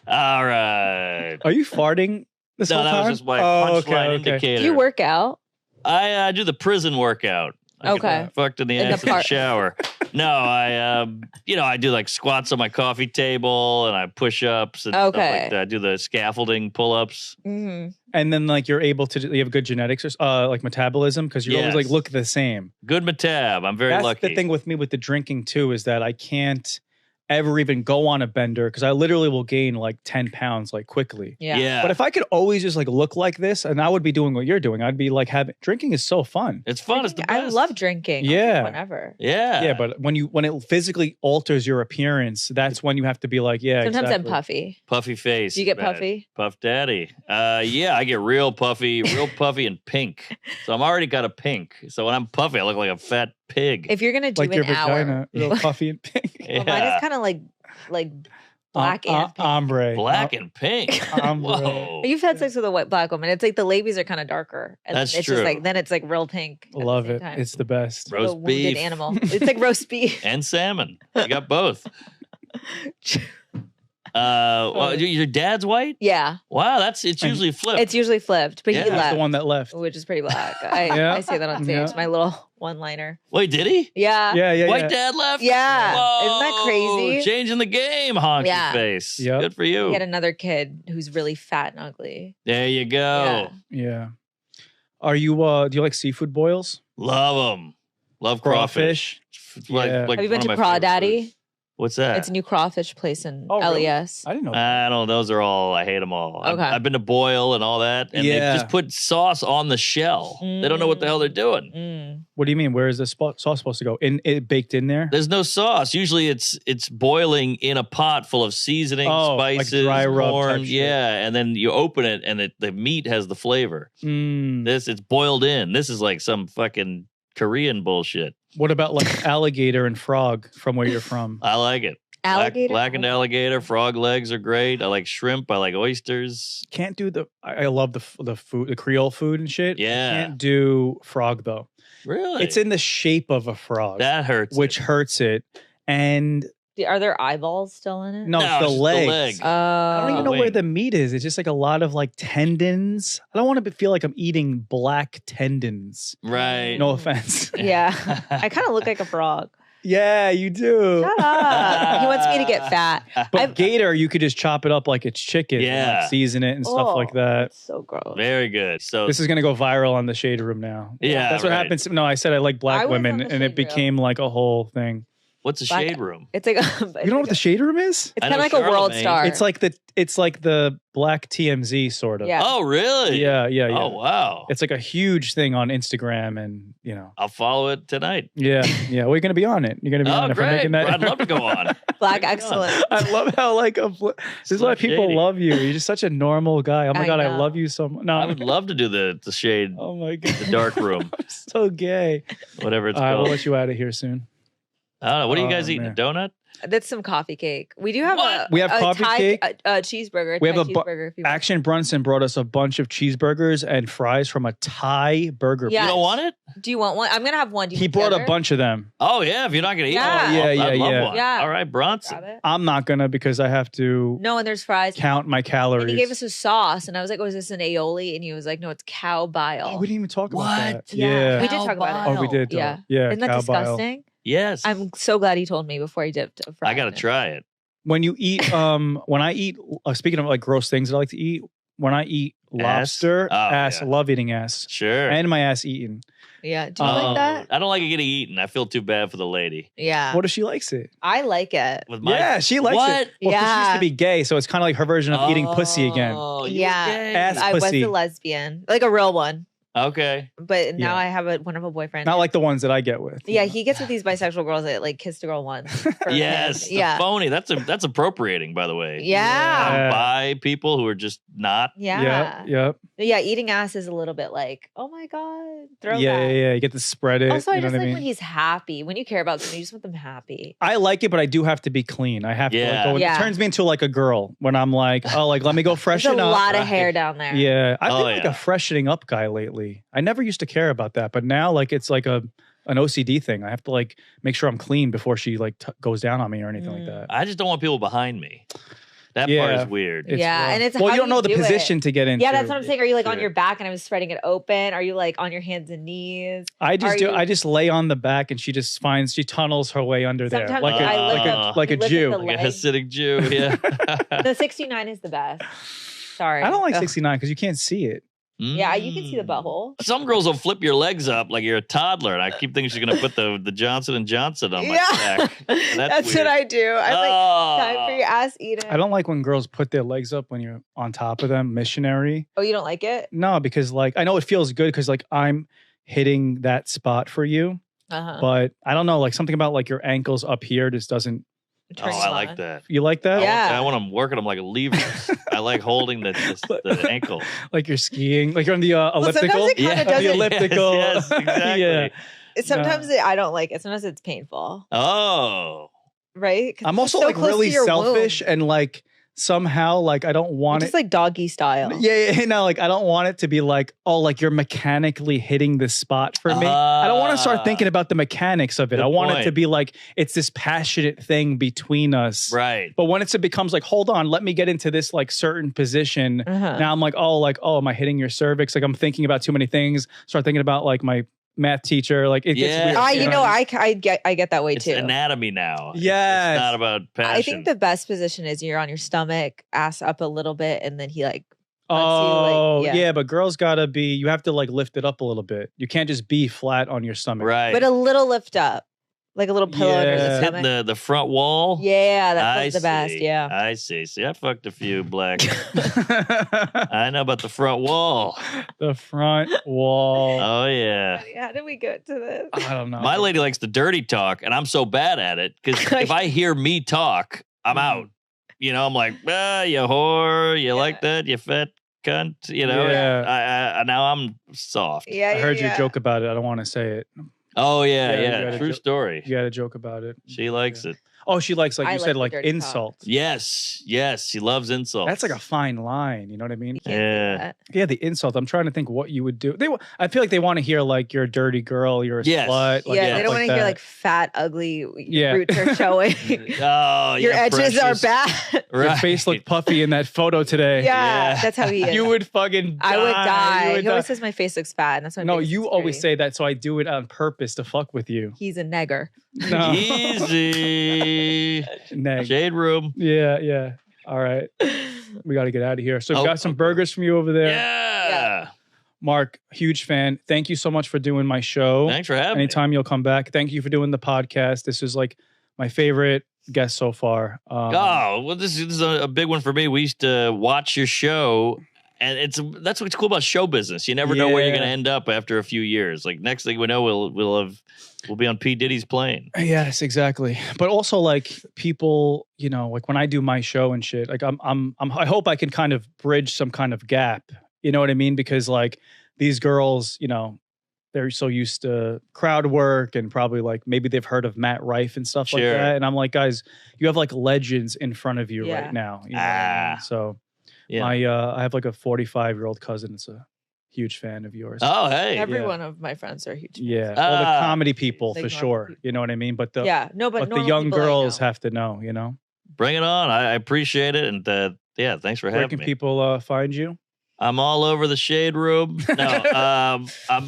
All right. Are you farting this whole time? No, that was just my punchline indicator. Do you work out? I do the prison workout. I get fucked in the ass in the shower. No, I do like squats on my coffee table and I push ups and stuff like that. I do the scaffolding pull ups. Mm-hmm. And then like you have good genetics or like metabolism because you always like look the same. Good metab. I'm very lucky. That's the thing with me with the drinking too is that I can't ever even go on a bender because I literally will gain like 10 pounds like quickly. Yeah. But if I could always just like look like this and I would be doing what you're doing, I'd be like drinking is so fun. It's fun. It's the best. I love drinking. Yeah. Whenever. Yeah. Yeah. But when it physically alters your appearance, that's when you have to be like, Sometimes I'm puffy. Puffy face. Do you get puffy? Puff daddy. Yeah, I get real puffy and pink. So I'm already got a pink. So when I'm puffy, I look like a fat pig. If you're gonna do like an your hour, vagina, real puffy and pink. Well, mine is kind of like black and pink. Ombre. Black and pink. Whoa. You've had sex with a white black woman. It's like the labes are kind of darker. And That's it's true. Just like then it's like real pink. Love it. Time. It's the best. Roast wounded beef. Animal. It's like roast beef. And salmon. You got both. Your dad's white? Yeah. Wow, it's usually flipped. It's usually flipped, but he That's left. the one that left. Which is pretty black. I say that on stage. Yeah. My little one-liner. Wait, did he? Yeah. Yeah. White dad left? Yeah. Whoa, Isn't that crazy? Changing the game, honky face. Yep. Good for you. He had another kid who's really fat and ugly. There you go. Yeah. Are you do you like seafood boils? Love them. Love crawfish. Yeah. Have you been to Crawdaddy? What's that? It's a new crawfish place in really? LES. I didn't know. I don't know. Those are all. I hate them all. Okay. I've been to Boyle and all that, and they just put sauce on the shell. They don't know what the hell they're doing. What do you mean? Where is the sauce supposed to go? It baked in there? There's no sauce. Usually, it's boiling in a pot full of seasoning, spices, like dry rub corn. type shit. Yeah, and then you open it, and the meat has the flavor. It's boiled in. This is like some fucking Korean bullshit. What about like alligator and frog from where you're from? I like it. Alligator? Blackened alligator, frog legs are great. I like shrimp. I like oysters. Can't do I love the food, the Creole food and shit. Yeah. I can't do frog though. Really? It's in the shape of a frog. That hurts. Which hurts it. And Are there eyeballs still in it? no, it's the just the legs. leg. I don't even know wing. where the meat is. It's just like a lot of like tendons. I don't want to feel like I'm eating black tendons. Right. No offense. Yeah. I kind of look like a frog. Yeah, you do. Shut up. He wants me to get fat. But gator, you could just chop it up like it's chicken. And Yeah. like season it and stuff like that. That's so gross. Very good. So This is going to go viral on the Shade Room now. Yeah, That's what right. happens. No, I said I like I black was on women the and Shade it Room. became like a whole thing. what's a Black- shade room? It's like You know what the Shade Room is? It's I kind of know like a world Charlemagne. star. It's like the black TMZ sort of. Yeah. Oh, really? Yeah. Oh, wow. It's like a huge thing on Instagram and, you know. I'll follow it tonight. Yeah. Yeah. We're going to be on it. You're going to be on Oh, it for great. making that. I'd love to go on. Black excellence. I love how like this is why people shady. love you. You're just such a normal guy. Oh my I God, I know. love you so much. No, I would love to do the shade, oh my God, the dark room, I'm so gay. whatever it's All right, we'll called. let you out of here soon. I don't know. What are you Oh, guys eating? man. A donut? That's some coffee cake. We do have What? We have a coffee Thai, cake. A cheeseburger. We have Thai a cheeseburger. if you want. Action Brunson brought us a bunch of cheeseburgers and fries from a Thai burger. Yeah. You don't want it? Do you want one? I'm gonna have one. Do you He want brought the a other? bunch of them. Oh, yeah. If you're not going to eat Yeah. one, Yeah, I'd yeah, love yeah. one. Yeah. All right, Bronson. Grab it. I'm not gonna because I have to No, and there's fries. count my calories. And he gave us a sauce, and I was like, "Oh, is this an aioli?" And he was like, "No, it's cow bile." Oh, we didn't even talk about What? that. Yeah. We Yeah. did talk about it. Oh, we did. Yeah. Yeah. Isn't that cow bile. disgusting? Yes. I'm so glad he told me before he dipped a fry. I got to in it. try it. When you eat, when I eat, speaking of like gross things that I like to eat, when I eat lobster, Oh, ass, yeah. love eating ass, Sure. and my ass eaten. Yeah. Do you Oh, like that? I don't like it getting eaten. I feel too bad for the lady. Yeah. What if she likes it? I like it. With my Yeah, she likes What? it. Well, 'cause she used Yeah. to be gay, so it's kind of like her version of eating pussy again. Oh, you Yeah. were gay. Ass I was pussy. a lesbian, like a real one, Okay. but now Yeah. I have one of a boyfriend. Not like the ones that I get with. Yeah, he gets with these bisexual girls that like kissed a girl once. for Yes. him. the Yeah. phony. That's appropriating, by the way. Yeah. Yeah. By people who are just not. Yeah. Yep. Yeah. Eating ass is a little bit like, oh my God, throw Yeah, that. yeah. You get to spread it. Also, I you know just what like I mean? when he's happy. When you care about someone, you just want them happy. I like it, but I do have to be clean. I have to Yeah. like go. Yeah. It turns me into like a girl when I'm like, oh, like let me go There's a freshen up. lot of right. hair down there. Yeah, I've been Oh, like yeah. a freshening up guy lately. I never used to care about that, but now like it's like an OCD thing. I have to like make sure I'm clean before she like goes down on me or anything like that. I just don't want people behind me. That part Yeah. is weird. It's Yeah, rough. and it's well, how you don't you know the do it. position to get into. Yeah, that's what I'm saying. Are you like on Sure. your back and I'm spreading it open? Are you like on your hands and knees? I just Are do. you- I just lay on the back, and she tunnels her way under there, Sometimes like I a lift like up- a like you a lift up Jew. the Like a leg. Hasidic Jew. Yeah. The 69 is the best. Sorry. I don't like Ugh. 69 because you can't see it. Yeah, you can see the Mm. butthole. Some girls will flip your legs up like you're a toddler, and I keep thinking she's gonna put the Johnson and Johnson on my sack. That's what weird. I do. I'm like, time for Oh. your ass eating. I don't like when girls put their legs up when you're on top of them, missionary. Oh, you don't like it? No, because like I know it feels good because like I'm hitting that spot for you, Uh-huh. but I don't know, like something about like your ankles up here just doesn't. Oh, I like that. You like that? Yeah. I want them working them like levers. I like holding the ankle. Like you're skiing, like you're on the sometimes elliptical. it kinda does the it. elliptical. Yes, exactly. Yeah. Sometimes I don't like it. Sometimes it's painful, Oh. right? 'Cause I'm it's also so like close to really your selfish womb. and like somehow like I don't want Just it. like doggy style. Yeah, no, like I don't want it to be like, oh, like you're mechanically hitting this spot for me. I don't want to start thinking about the mechanics of it. Good I want it point. to be like it's this passionate thing between us. Right. But when it becomes like, hold on, let me get into this like certain position. Uh-huh. Now I'm like, oh, am I hitting your cervix? Like I'm thinking about too many things. Start thinking about like my math teacher. Like it Yeah. gets weird. You know, I get that way It's too. anatomy now. Yes. It's not about passion. I think the best position is you're on your stomach, ass up a little bit, and then he like. Oh, lets you, yeah, but girls gotta be. You have to like lift it up a little bit. You can't just be flat on your stomach. Right. But a little lift up. Like a little pillow under the It's stomach. hitting the front wall. Yeah, that's the best. Yeah. I see. See, I fucked a few black. I know about the front wall. The front wall. Oh, yeah. How did we get to this? I don't know. My lady likes the dirty talk, and I'm so bad at it because if I hear me talk, I'm out. You know, I'm like, you whore, you like that, you fat cunt. You know, I now I'm soft. Yeah, I heard your joke about it. I don't want to say it. Oh, yeah. True story. You got a joke about it. She likes it. Oh, she likes, like you said, like insult. Yes. She loves insults. That's like a fine line. You know what I mean? Yeah. Yeah, the insult. I'm trying to think what you would do. I feel like they want to hear like you're a dirty girl, you're a slut. Like, they don't want to hear like fat, ugly roots are showing. Oh, your edges are bad. Right. Your face looked puffy in that photo today. Yeah, that's how he is. You would fucking die. I would die. He always says my face looks fat. And that's why. No, you always say that, so I do it on purpose to fuck with you. He's a negger. No. Easy. Shade room. Yeah. All right. We got to get out of here. So we got some burgers from you over there. Yeah. Mark, huge fan. Thank you so much for doing my show. Thanks for having me. Anytime you'll come back. Thank you for doing the podcast. This is like my favorite guest so far. This is a big one for me. We used to watch your show. And that's what's cool about show business. You never know where you're going to end up after a few years. Like next thing we know, we'll be on P. Diddy's plane. Yes, exactly. But also like people, you know, like when I do my show and shit, like I hope I can kind of bridge some kind of gap. You know what I mean? Because like these girls, you know, they're so used to crowd work and probably like maybe they've heard of Matt Rife and stuff like that. And I'm like, guys, you have like legends in front of you right now. You know what I mean? So. Yeah. I have like a 45-year-old cousin that's a huge fan of yours. Oh, hey. Every one of my friends are huge fans. Yeah. Well, the comedy people for sure. You know what I mean? But the the young girls have to know, you know? Bring it on. I appreciate it. And thanks for having me. Where can people find you? I'm all over the shade room. No, I'm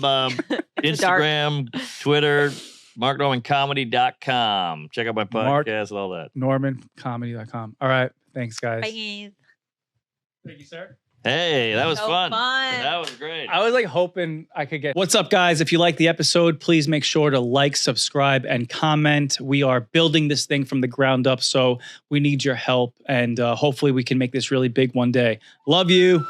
Instagram, Twitter, marknormancomedy.com. Check out my podcast and all that. Normancomedy.com. All right. Thanks, guys. Bye. Thank you, sir. Hey, that was fun. That was great. I was like hoping I could get. What's up, guys? If you like the episode, please make sure to like, subscribe, and comment. We are building this thing from the ground up, so we need your help, and hopefully we can make this really big one day. Love you.